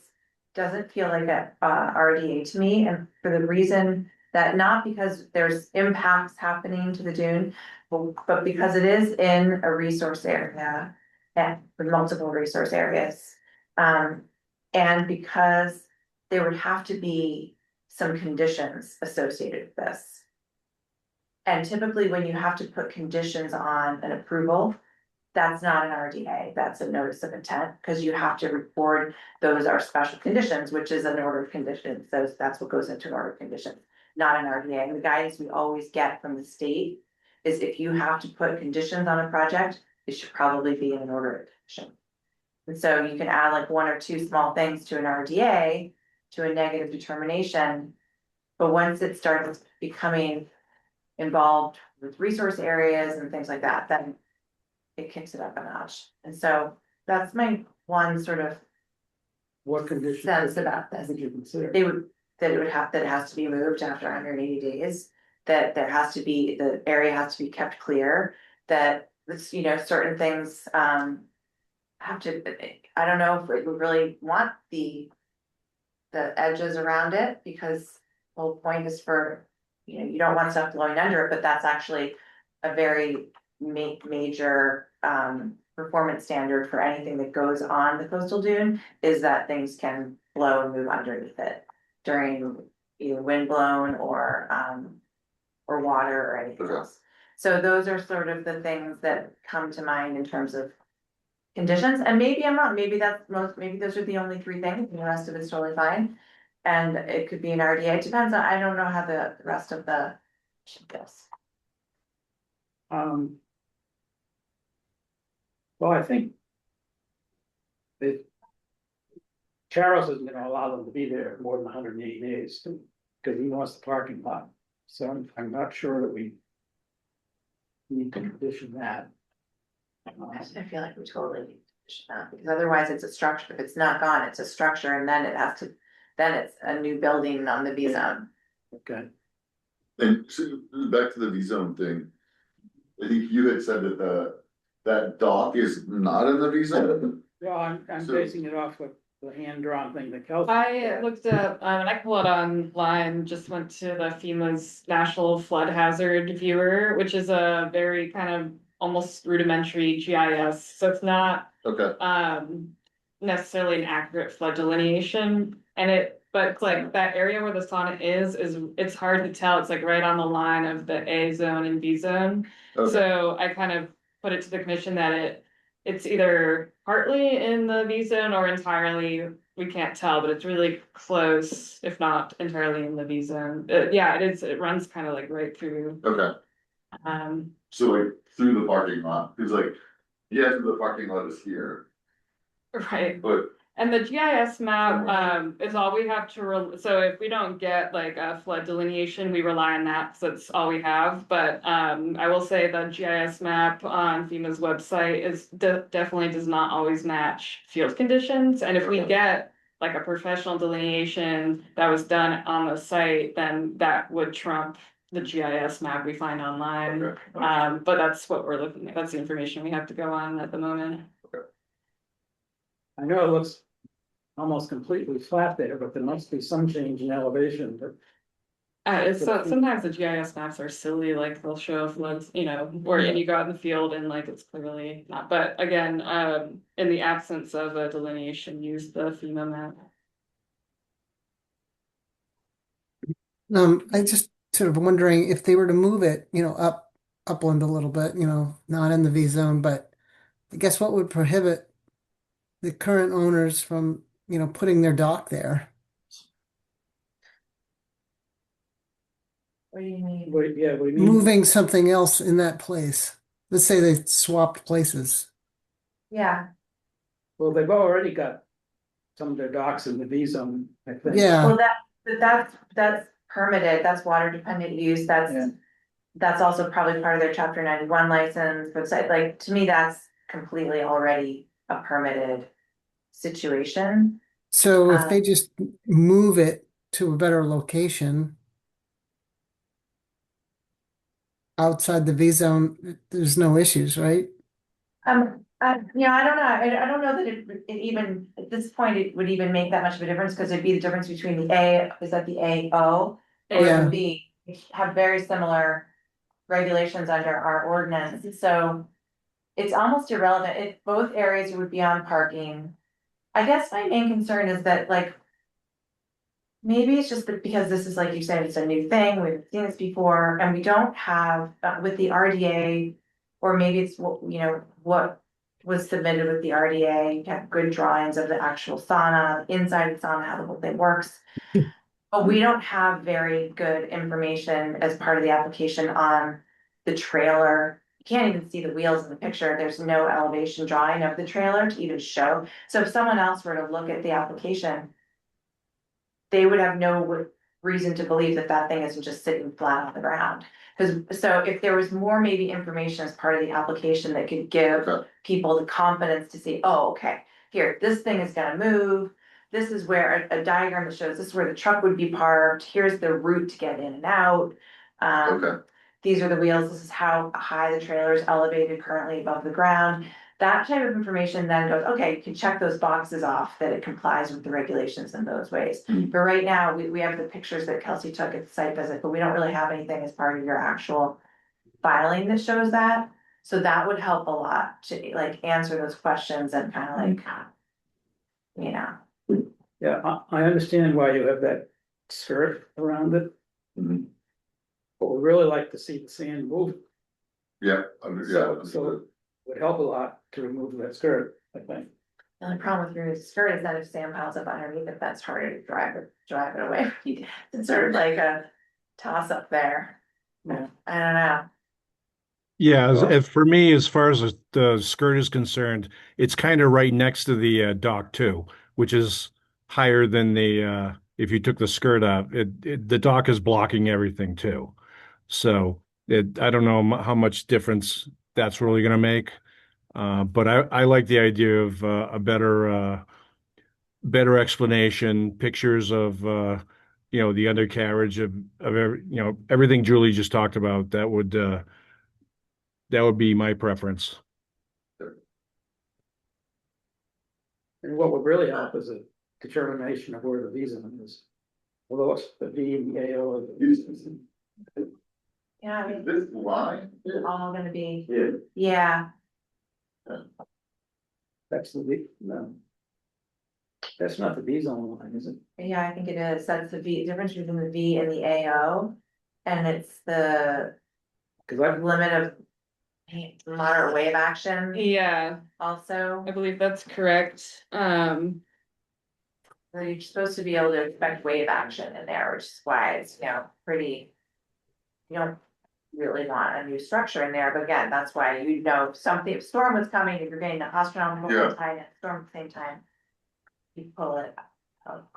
doesn't feel like a RDA to me, and for the reason that not because there's impacts happening to the dune, but because it is in a resource area, and with multiple resource areas. And because there would have to be some conditions associated with this. And typically when you have to put conditions on an approval, that's not an RDA, that's a notice of intent, because you have to record those are special conditions, which is an order of conditions. So that's what goes into an order of conditions, not an RDA. And the guidance we always get from the state is if you have to put conditions on a project, it should probably be in an order of condition. And so you can add like one or two small things to an RDA, to a negative determination. But once it starts becoming involved with resource areas and things like that, then it kicks it up a notch. And so that's my one sort of What conditions? sense about this. Would you consider? That it has to be moved after 180 days, that there has to be, the area has to be kept clear, that this, certain things have to, I don't know if we really want the edges around it, because the whole point is for, you don't want stuff blowing under it, but that's actually a very major performance standard for anything that goes on the coastal dune, is that things can blow and move underneath it during either wind blown or water or anything else. So those are sort of the things that come to mind in terms of conditions, and maybe I'm wrong, maybe those are the only three things, and the rest of it's totally fine. And it could be an RDA, it depends on, I don't know how the rest of the goes. Well, I think that Charles isn't gonna allow them to be there more than 180 days, because he wants the parking lot. So I'm not sure that we need to condition that. I feel like we totally need to push that, because otherwise it's a structure, if it's not gone, it's a structure, and then then it's a new building on the V zone. Okay. And so back to the V zone thing, I think you had said that that dock is not in the V zone. Well, I'm So- basing it off of the hand-drawn thing that Kelsey. I looked up, and I pulled it online, just went to the FEMA's National Flood Hazard Viewer, which is a very kind of almost rudimentary GIS, so it's not Okay, necessarily an accurate flood delineation, but it's like that area where the sauna is it's hard to tell, it's like right on the line of the A zone and B zone. okay, So I kind of put it to the commission that it's either partly in the V zone or entirely we can't tell, but it's really close, if not entirely in the V zone. Yeah, it is, it runs kind of like right through, Okay, so like through the parking lot, cause like, yeah, through the parking lot is here, right. but And the GIS map, is all we have to, so if we don't get like a flood delineation, we rely on that, so it's all we have. But, I will say the GIS map on FEMA's website is definitely does not always match field conditions. And if we get like a professional delineation that was done on the site, then that would trump the GIS map we find online. Okay. But that's what we're looking at, that's the information we have to go on at the moment. I know it looks almost completely flat there, but there must be some change in elevation, but Sometimes the GIS maps are silly, like they'll show floods, where you go out in the field and like it's clearly not, but again, in the absence of a delineation, use the FEMA map. I just sort of wondering if they were to move it, upland a little bit, not in the V zone, but I guess what would prohibit the current owners from, putting their dock there? What do you mean? what do you mean? Moving something else in that place. Let's say they swapped places. Yeah, Well, they've already got some of their docks in the V zone, I think. Yeah. well, that's permitted, that's water dependent use, Yeah. that's also probably part of their chapter 91 license, but like, to me, that's completely already a permitted situation. So if they just move it to a better location outside the V zone, there's no issues, right? I don't know, I don't know that it even, at this point, it would even make that much of a difference, because it'd be the difference between the A, is that the AO? Or Yeah. the B, which have very similar regulations under our ordinance, so it's almost irrelevant, if both areas would be on parking. I guess my main concern is that, like, maybe it's just that because this is, like you said, it's a new thing, we've seen this before, and we don't have, with the RDA. Or maybe it's what, what was submitted with the RDA, have good drawings of the actual sauna, inside the sauna, how the whole thing works. But we don't have very good information as part of the application on the trailer. You can't even see the wheels in the picture, there's no elevation drawing of the trailer to even show. So if someone else were to look at the application, they would have no reason to believe that that thing isn't just sitting flat on the ground. So if there was more maybe information as part of the application that could give Okay. people the confidence to see, oh, okay, here, this thing is gonna move. This is where a diagram that shows this is where the truck would be parked, here's the route to get in and out. Okay. These are the wheels, this is how high the trailer is elevated currently above the ground. That type of information then goes, okay, you can check those boxes off that it complies with the regulations in those ways. But right now, we have the pictures that Kelsey took at the site visit, but we don't really have anything as part of your actual filing that shows that. So that would help a lot to like answer those questions and kind of like, Yeah, I understand why you have that skirt around it, Mhm. but we really like to see the sand move. Yeah, So would help a lot to remove that skirt, I think. the only problem with your skirt is that if sand piles up underneath it, that's harder to drive it away. It's sort of like a toss up there. Yeah. I don't know. Yeah, Well- as for me, as far as the skirt is concerned, it's kind of right next to the dock too, which is higher than if you took the skirt out, the dock is blocking everything too. So I don't know how much difference that's really going to make. But I like the idea of a better explanation, pictures of the undercarriage of everything Julie just talked about. That would be my preference. And what would really help is a determination of where the visa is. Although it's the V and the AO of the visas. Yeah, I mean, This line? it's all gonna be, Yeah. yeah, That's the V, no. That's not the V zone line, is it? yeah, I think it is. That's the difference between the V and the AO. And it's the Cause I, limit of moderate wave action Yeah, also. I believe that's correct. So you're supposed to be able to expect wave action in there, which is why it's, pretty. You don't really want a new structure in there, but again, that's why if something, if storm was coming, if you're getting a astronomical Yeah. tide and storm at the same time. You pull it out.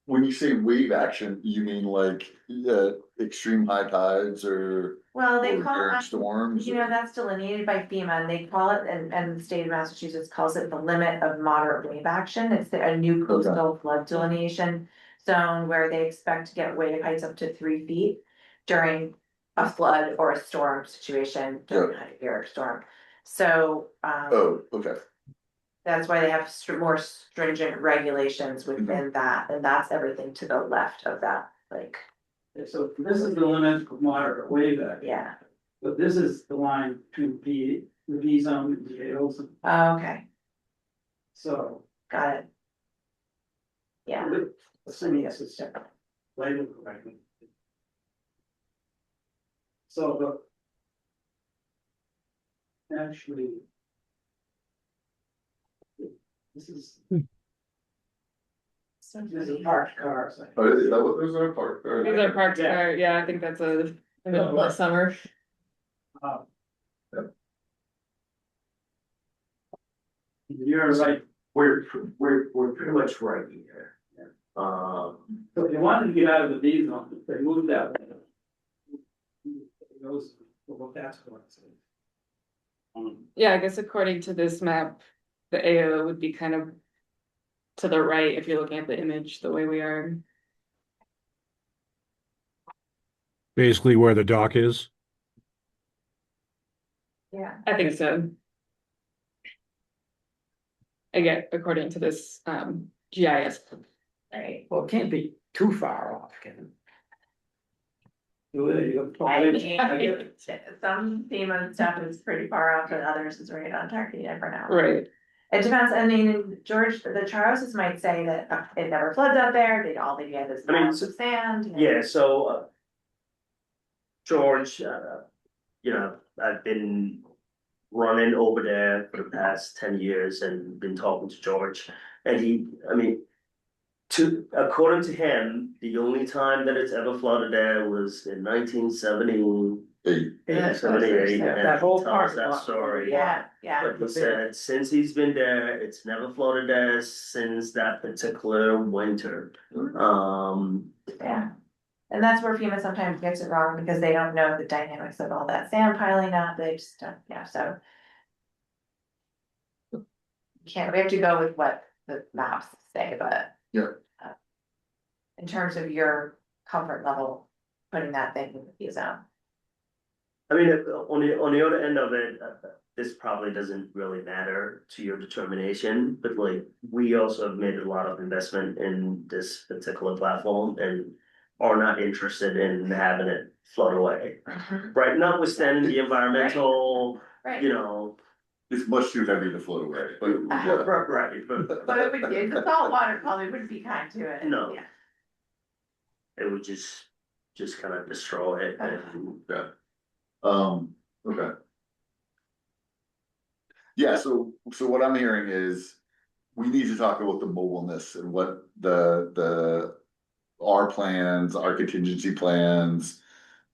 When you say wave action, you mean like extreme high tides or Well, they or call during it, storms? that's delineated by FEMA, and they call it, and the state of Massachusetts calls it the limit of moderate wave action. It's a new coastal flood delineation zone where they expect to get wave heights up to 3 feet during a flood or a storm situation during a year storm. So, Oh, okay. that's why they have more stringent regulations Mm-hmm. within that, and that's everything to the left of that, like, So this is the limit of moderate wave action. yeah. But this is the line between the V zone and the AO zone. Okay, So. got it. Yeah. Assuming this is labeled correctly. So actually. This is. This is parked cars. Oh, is that what those are parked? These are parked Yeah. car, yeah, I think that's a, in the middle of summer. You're right. We're pretty much right here. So if you wanted to get out of the V zone, if they moved that way. Those, well, that's what I'm saying. Yeah, I guess according to this map, the AO would be kind of to the right if you're looking at the image the way we are. Basically where the dock is. Yeah. I think so. Again, according to this GIS. Right. Well, it can't be too far off, can it? I mean, some FEMA stuff is pretty far off, and others is right on target, you never know. Right. It depends, I mean, George, the Charleses might say that it never floods out there, they get this mounds of sand. Yeah, so. George, I've been running over there for the past 10 years and been talking to George. And according to him, the only time that it's ever flooded there was in 1978. That whole part. That story. Yeah. But he said since he's been there, it's never flooded there since that particular winter. Yeah. And that's where FEMA sometimes gets it wrong because they don't know the dynamics of all that sand piling up, they just don't, so. We have to go with what the maps say, but. Yeah. In terms of your comfort level, putting that thing in the V zone. I mean, on the other end of it, this probably doesn't really matter to your determination, but like, we also have made a lot of investment in this particular platform and are not interested in having it float away. Right, notwithstanding the environmental, Right. It's much too heavy to float away, but right, But it would, the salt water probably wouldn't be kind to it. No. Yeah. it would just kind of destroy it and. okay. Yeah, so what I'm hearing is we need to talk about the mobileness and what our plans, our contingency plans,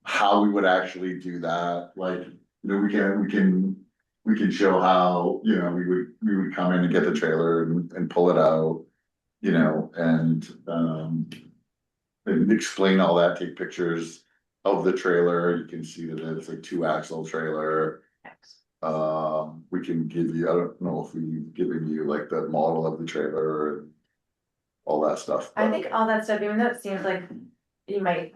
how we would actually do that. Like, we can show how, we would come in and get the trailer and pull it out, and explain all that, take pictures of the trailer. You can see that it's a 2-axle trailer. We can give you, I don't know if we've given you like the model of the trailer and all that stuff. I think all that stuff, even though it seems like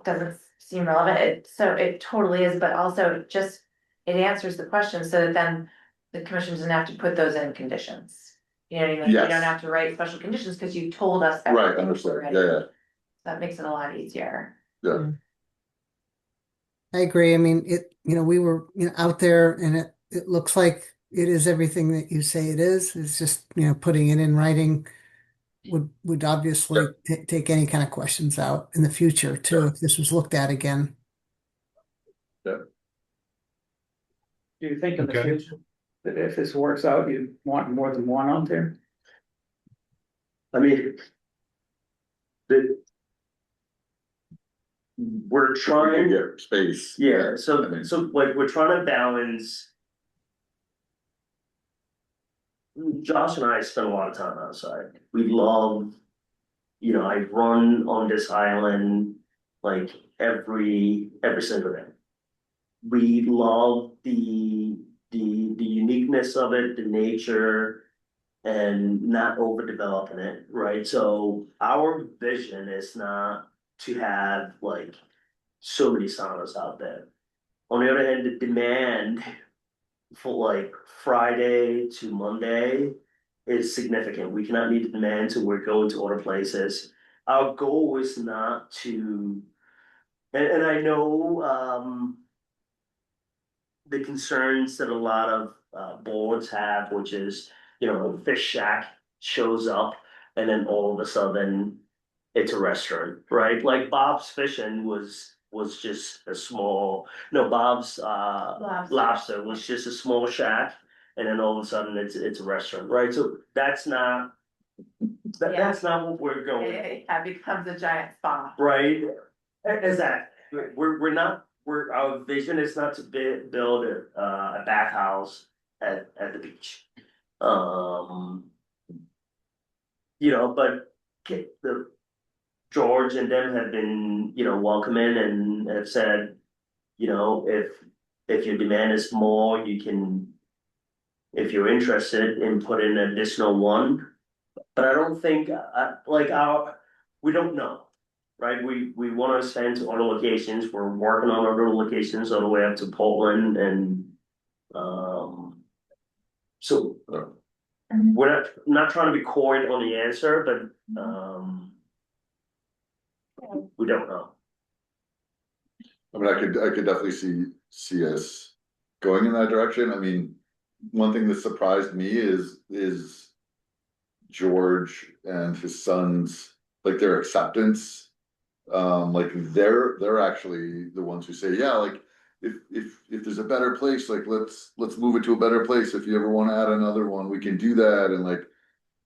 doesn't seem relevant, it totally is, but also it answers the question so that then the commission doesn't have to put those in conditions. You know what I mean? Yes. You don't have to write special conditions because you told us. Right, everything understood, already. yeah. That makes it a lot easier. I agree. I mean, we were, out there and it looks like it is everything that you say it is. It's just, putting it in writing would obviously take any kind of questions out in the future too, if this was looked at again. Do you think in the Okay. future, that if this works out, you want more than one out there? I mean, we're We could trying, get space. yeah, I so, mean- like, we're trying to balance. Josh and I spend a lot of time outside. We love, I run on this island like every single day. We love the uniqueness of it, the nature, and not overdeveloping it, right? So our vision is not to have like so many saunas out there. On the other hand, the demand for like Friday to Monday is significant. We cannot meet the demand, so we're going to other places. Our goal is not to, and I know the concerns that a lot of boards have, which is, a fish shack shows up and then all of a sudden it's a restaurant, right? Like Bob's Fishing was just a small, no, Bob's Lobster was just a small shack, and then all of a sudden it's a restaurant, right? So that's not that's not what we're going. It becomes a giant spa. Right, exactly. We're not. Our vision is not to build a bathhouse at the beach. But the George and them have been, welcoming and have said, if your demand is more, you can, if you're interested in putting an additional one. But I don't think, we don't know, right? We want to expand to other locations. We're working on other locations all the way up to Portland and, so we're not trying to be coy on the answer, but, we don't know. I mean, I could definitely see us going in that direction. I mean, one thing that surprised me is George and his sons, like their acceptance. Like they're actually the ones who say, yeah, like if there's a better place, like let's move it to a better place. If you ever want to add another one, we can do that. And like,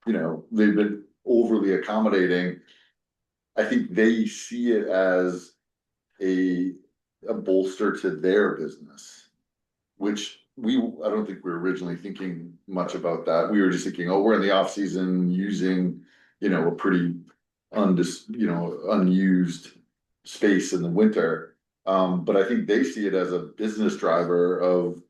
they've been overly accommodating. I think they see it as a bolster to their business, which I don't think we were originally thinking much about that. We were just thinking, oh, we're in the off season using, a pretty unused space in the winter. But I think they see it as a business driver of,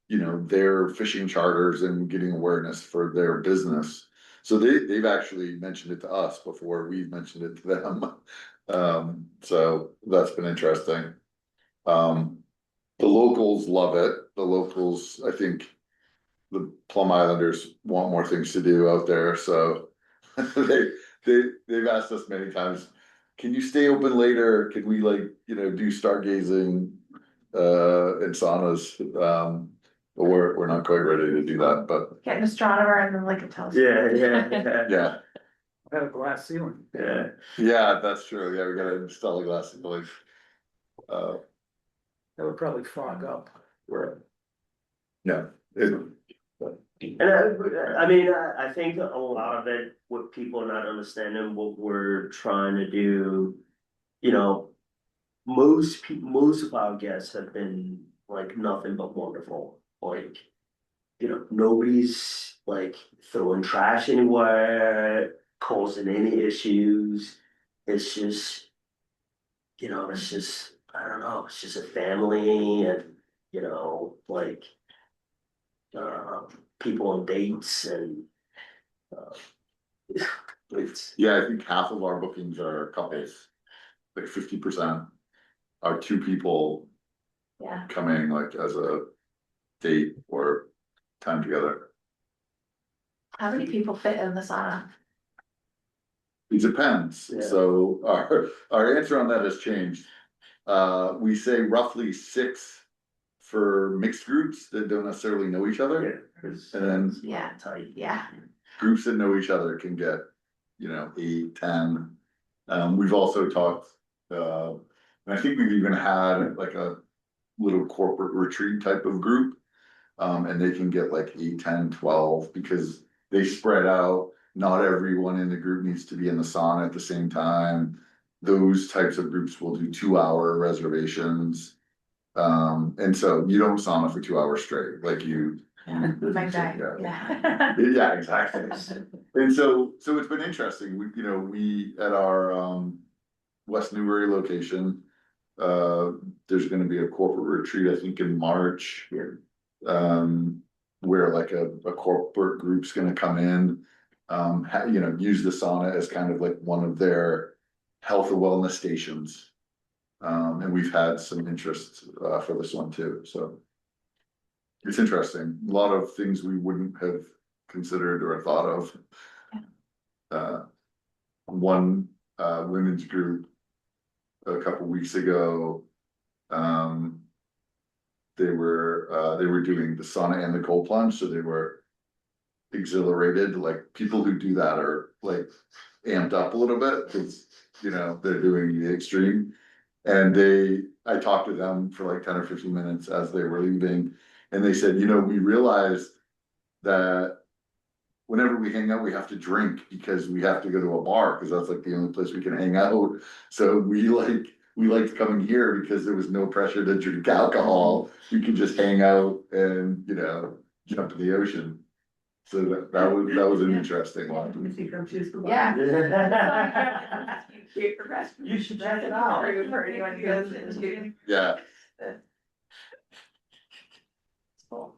their fishing charters and getting awareness for their business. So they've actually mentioned it to us before we've mentioned it to them. So that's been interesting. The locals love it. The locals, I think the Plum Islanders want more things to do out there. So they've asked us many times, can you stay open later? Can we do stargazing and saunas? But we're not quite ready to do that, but Get an astronomer and then like a telescope. yeah. I have a glass ceiling. Yeah, that's true. Yeah, we gotta install a glass ceiling. That would probably fog up. Right. Yeah. And I think a lot of it, what people are not understanding, what we're trying to do, most of our guests have been like nothing but wonderful. Like, nobody's like throwing trash anywhere, causing any issues. It's just, I don't know, it's just a family and, like, people on dates and, it's, Yeah, I think half of our bookings are couples, like 50% are two people Yeah. coming like as a date or time together. How many people fit in the sauna? It depends. Yeah. So our answer on that has changed. We say roughly 6 for mixed groups that don't necessarily know each other. And then Yeah. Yeah. groups that know each other can get, 8, 10. We've also talked, and I think we've even had like a little corporate retreat type of group. And they can get like 8, 10, 12 because they spread out. not everyone in the group needs to be in the sauna at the same time. Those types of groups will do 2 hour reservations. And so you don't sauna for 2 hours straight, like you. Like that, yeah. Yeah, exactly. And so it's been interesting. We at our West Newbury location, there's gonna be a corporate retreat, I think in March. Where like a corporate group's gonna come in, use the sauna as kind of like one of their health and wellness stations. And we've had some interest for this one too, so. It's interesting, a lot of things we wouldn't have considered or thought of. One women's group a couple weeks ago, they were doing the sauna and the cold plunge, so they were exhilarated. Like people who do that are like amped up a little bit because they're doing the extreme. And I talked to them for like 10 or 15 minutes as they were leaving, and they said, we realized that whenever we hang out, we have to drink because we have to go to a bar because that's like the only place we can hang out. So we liked coming here because there was no pressure to drink alcohol. We could just hang out and jump in the ocean. So that was an interesting one. Yeah. You should check it out. For anyone who goes into. Yeah. Cool.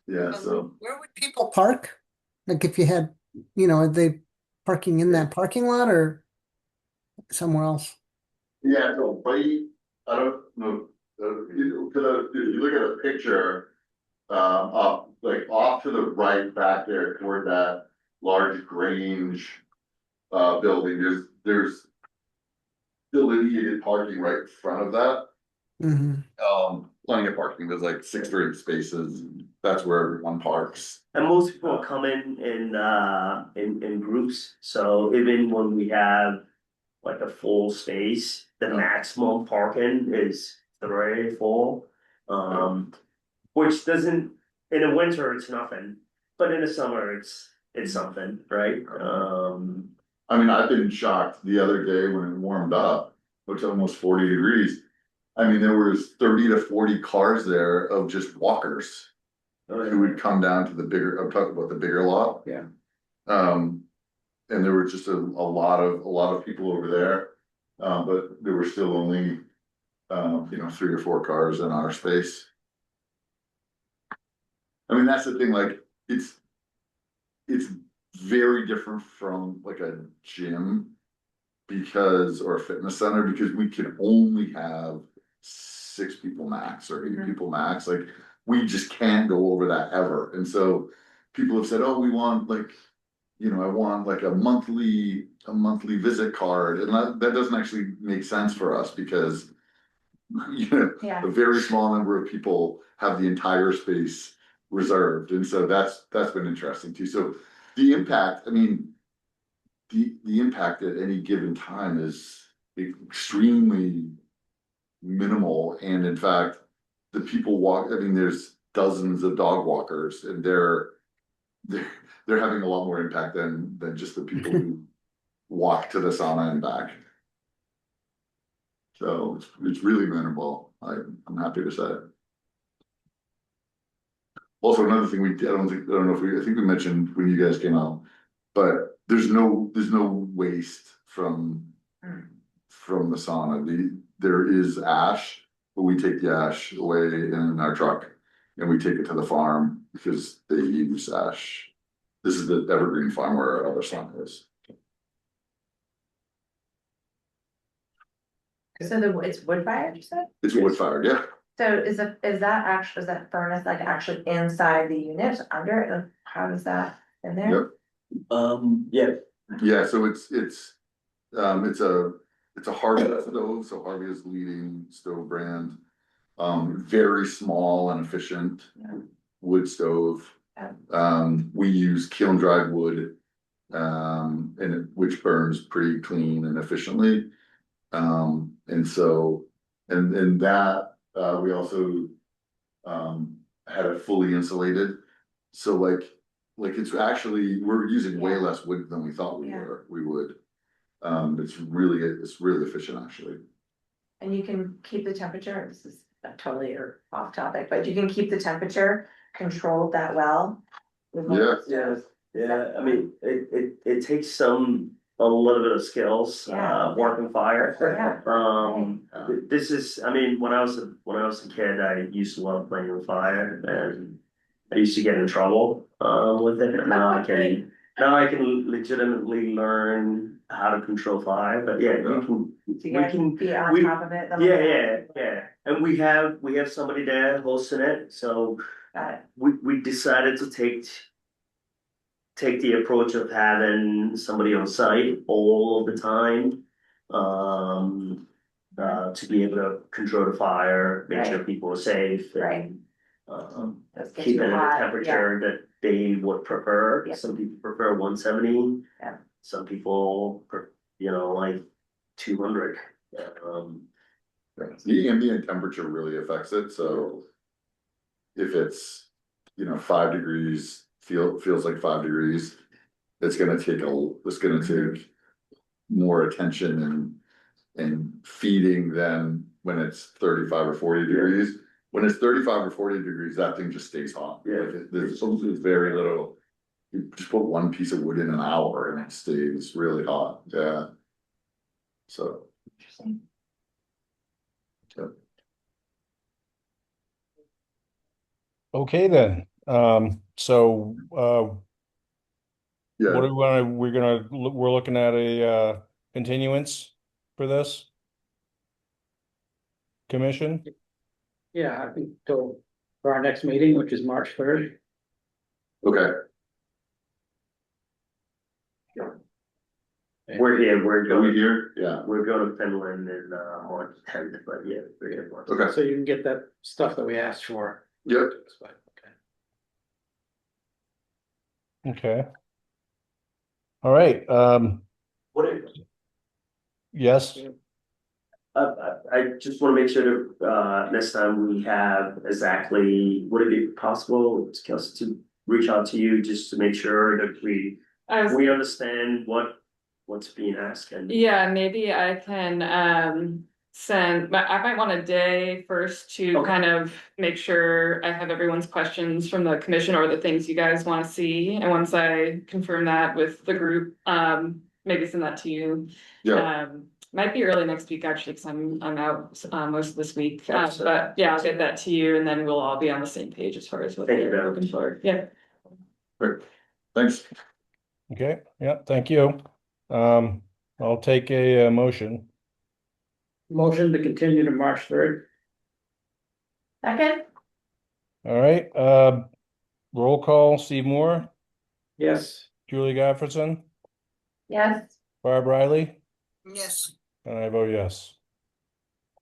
Yeah, so Where would people park? Like if you had, are they parking in that parking lot or somewhere else? yeah, so right, I don't know, if you look at a picture, up like off to the right back there toward that large Grange building, there's delineated parking right in front of that. Plenty of parking. There's like 6 or 8 spaces. That's where everyone parks. And most people come in groups, so even when we have like a full space, the maximum parking is 3, 4. Which doesn't, in the winter, it's nothing, but in the summer, it's something, right? I mean, I've been shocked the other day when it warmed up, which almost 40 degrees. I mean, there was 30 to 40 cars there of just walkers who would come down to I'm talking about the bigger lot. Yeah. And there were just a lot of people over there. But there were still only 3 or 4 cars in our space. I mean, that's the thing, like it's very different from like a gym or a fitness center because we can only have 6 people max or 8 people max. Like we just can't go over that ever. And so people have said, oh, we want like, I want like a monthly visit card. And that doesn't actually make sense for us because Yeah. a very small number of people have the entire space reserved. And so that's been interesting too. So the impact, I mean, the impact at any given time is extremely minimal. And in fact, the people there's dozens of dog walkers and they're having a lot more impact than just the people who walk to the sauna and back. So it's really minimal. I'm happy to say. Also, another thing I think we mentioned when you guys came out, but there's no waste from the sauna. There is ash, but we take the ash away in our truck and we take it to the farm because they use ash. This is the Evergreen farm where our other sauna is. So it's wood fired, you said? It's wood fired, yeah. So is that furnace like actually inside the unit under it? Like, how does that in there? Yep. Yeah, so it's a Harvey stove, so Harvey is the leading stove brand. Very small and efficient wood stove. We use kiln dried wood, which burns pretty clean and efficiently. And so, and that, we also, had it fully insulated. So like like it's actually, we're using way Yeah. less wood than we thought Yeah. we would. It's really efficient, actually. And you can keep the temperature, this is totally off topic, but you can keep the temperature controlled that well. with one of Yeah. those Yeah, stoves. yeah, I mean, it takes a little bit of skills, Yeah. working fire. Yeah. This is, I mean, when I was a kid, I used to love playing with fire and I used to get in trouble, with it. Now I can legitimately learn how to control fire, but yeah, So we you guys can, be on we- top of it. yeah. And we have somebody there hosting it, so Got it. we decided to take the approach of having somebody on site all the time. To be able to control the fire, make sure Right. people are safe Right. and. Let's get Keep you it at a hot, temperature that they would prefer. Yeah. Some people prefer 170. Yeah. Some people, like 200. The ambient temperature really affects it, so. If it's, 5 degrees, feels like 5 degrees, it's gonna take more attention and feeding than when it's 35 or 40 degrees. When it's 35 or 40 degrees, that thing just stays hot. Yeah. Like, there's very little. You just put one piece of wood in an hour and it stays really hot, yeah. So. Interesting. Okay, then. So, Yeah, what do we want we're looking at a, continuance for this commission? Yeah, I think till for our next meeting, which is March 3rd. okay, We're here, are we here? Yeah, we're going to Finland in March 10th, but yeah, we're here. March 10th. okay, So you can get that stuff that we asked for. yep, Okay. Okay. All right, What if, yes, I just want to make sure that next time we have exactly, would it be possible, Kelsey, to reach out to you just to make sure that we understand what's being asked and. Yeah, maybe I can but I might want a day first to Okay. kind of make sure I have everyone's questions from the commission or the things you guys want to see. And once I confirm that with the group, maybe send that to you. yeah, Might be early next week actually, because I'm out most of this week. That's- But yeah, I'll get that to you and then we'll all be on the same page as far as what Thank you they're very looking much. for. Yeah. great, thanks. okay, yeah, thank you. I'll take a, motion. Motion to continue to March 3rd. Second? All right, roll call, Steve Moore, Yes. Julie Goffredson, Yes. Barb Riley, Yes. and I vote yes.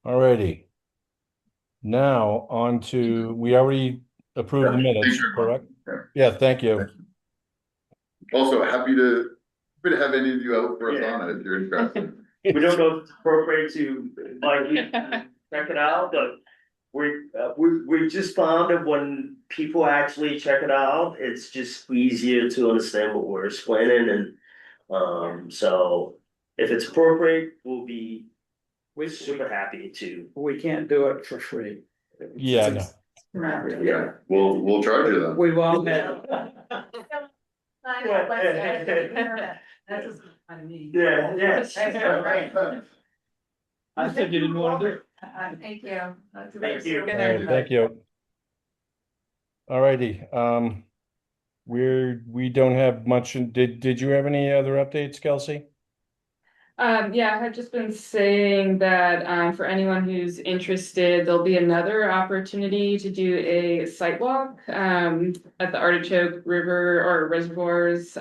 Alrighty. Now, on to, we already approved the minutes, Thank you. correct? Yeah. Yeah, thank you. Also, happy to have any of you out for a sauna if you're interested. We don't know if it's appropriate to invite you to check it out, but we just found that when people actually check it out, it's just easier to understand what we're explaining and so if it's appropriate, we'll be super happy to. We can't do it for free. Yeah, no. Yeah, we'll charge you then. We've all had. That doesn't apply to me. Yeah, yes. I said you didn't want to do it. Thank you. Thank you. All right, thank you. Alrighty, we don't have much, did you have any other updates, Kelsey? Yeah, I had just been saying that for anyone who's interested, there'll be another opportunity to do a site walk at the Artichoke River or reservoirs.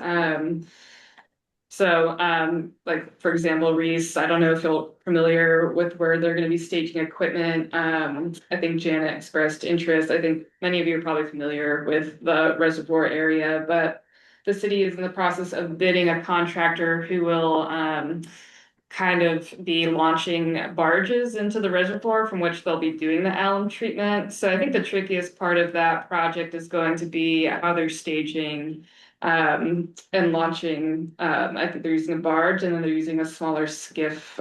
Like for example, Reese, I don't know if you're familiar with where they're going to be staging equipment. I think Janet expressed interest. I think many of you are probably familiar with the reservoir area, but the city is in the process of bidding a contractor who will kind of be launching barges into the reservoir from which they'll be doing the alum treatment. So I think the trickiest part of that project is going to be how they're staging and launching. I think they're using a barge and then they're using a smaller skiff.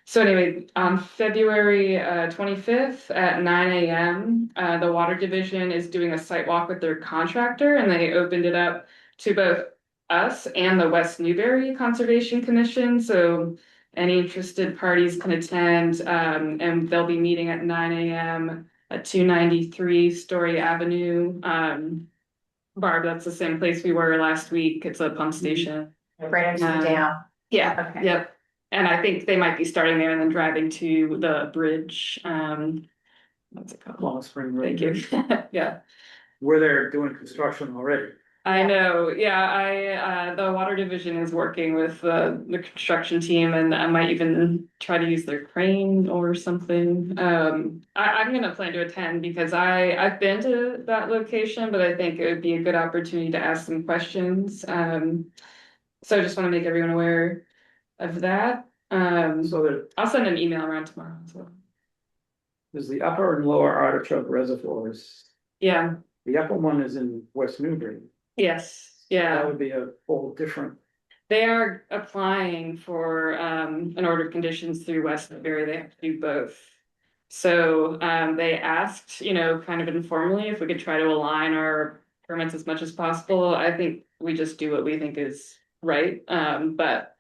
So anyway, on February 25th at 9 a.m., the Water Division is doing a site walk with their contractor, and they opened it up to both us and the West Newbury Conservation Commission. So any interested parties can attend, and they'll be meeting at 9 a.m. at 293 Story Avenue. Barb, that's the same place we were last week. It's a pump station. Right into the dam. Yeah, Okay. yep. And I think they might be starting there and then driving to the bridge. What's it called? Long Spring Road. Thank you. Yeah. Where they're doing construction already. I know, yeah, the water division is working with the construction team, and I might even try to use their crane or something. I'm gonna plan to attend because I've been to that location, but I think it would be a good opportunity to ask some questions. So I just want to make everyone aware of that. So that I'll send an email around tomorrow as well. there's the upper and lower Artichoke reservoirs. Yeah, The upper one is in West Newbury. yes, yeah. That would be a whole different, They are applying for an order of conditions through West Newbury. They have to do both. So they asked, kind of informally if we could try to align our permits as much as possible. I think we just do what we think is right. But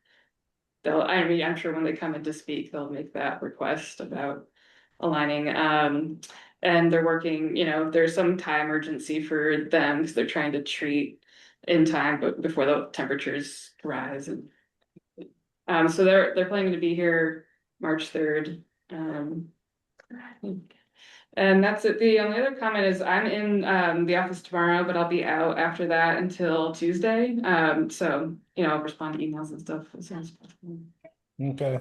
I'm sure when they come in to speak, they'll make that request about aligning. And they're working, there's some time urgency for them because they're trying to treat in time, but before the temperatures rise. And so they're planning to be here March 3rd. And that's it. The only other comment is I'm in the office tomorrow, but I'll be out after that until Tuesday. So I'll respond to emails and stuff as soon as possible. Okay.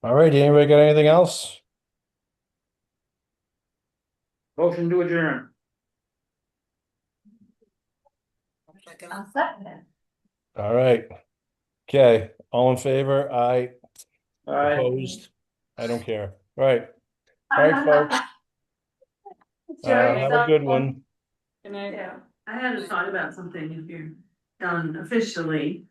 All right, anybody got anything else? motion to adjourn. I'll second it. All right. Okay, all in favor? Aye. All right. Opposed? I don't care. All right. All right, folks. Have a good one. Good night. Yeah, I hadn't thought about something if you're done officially.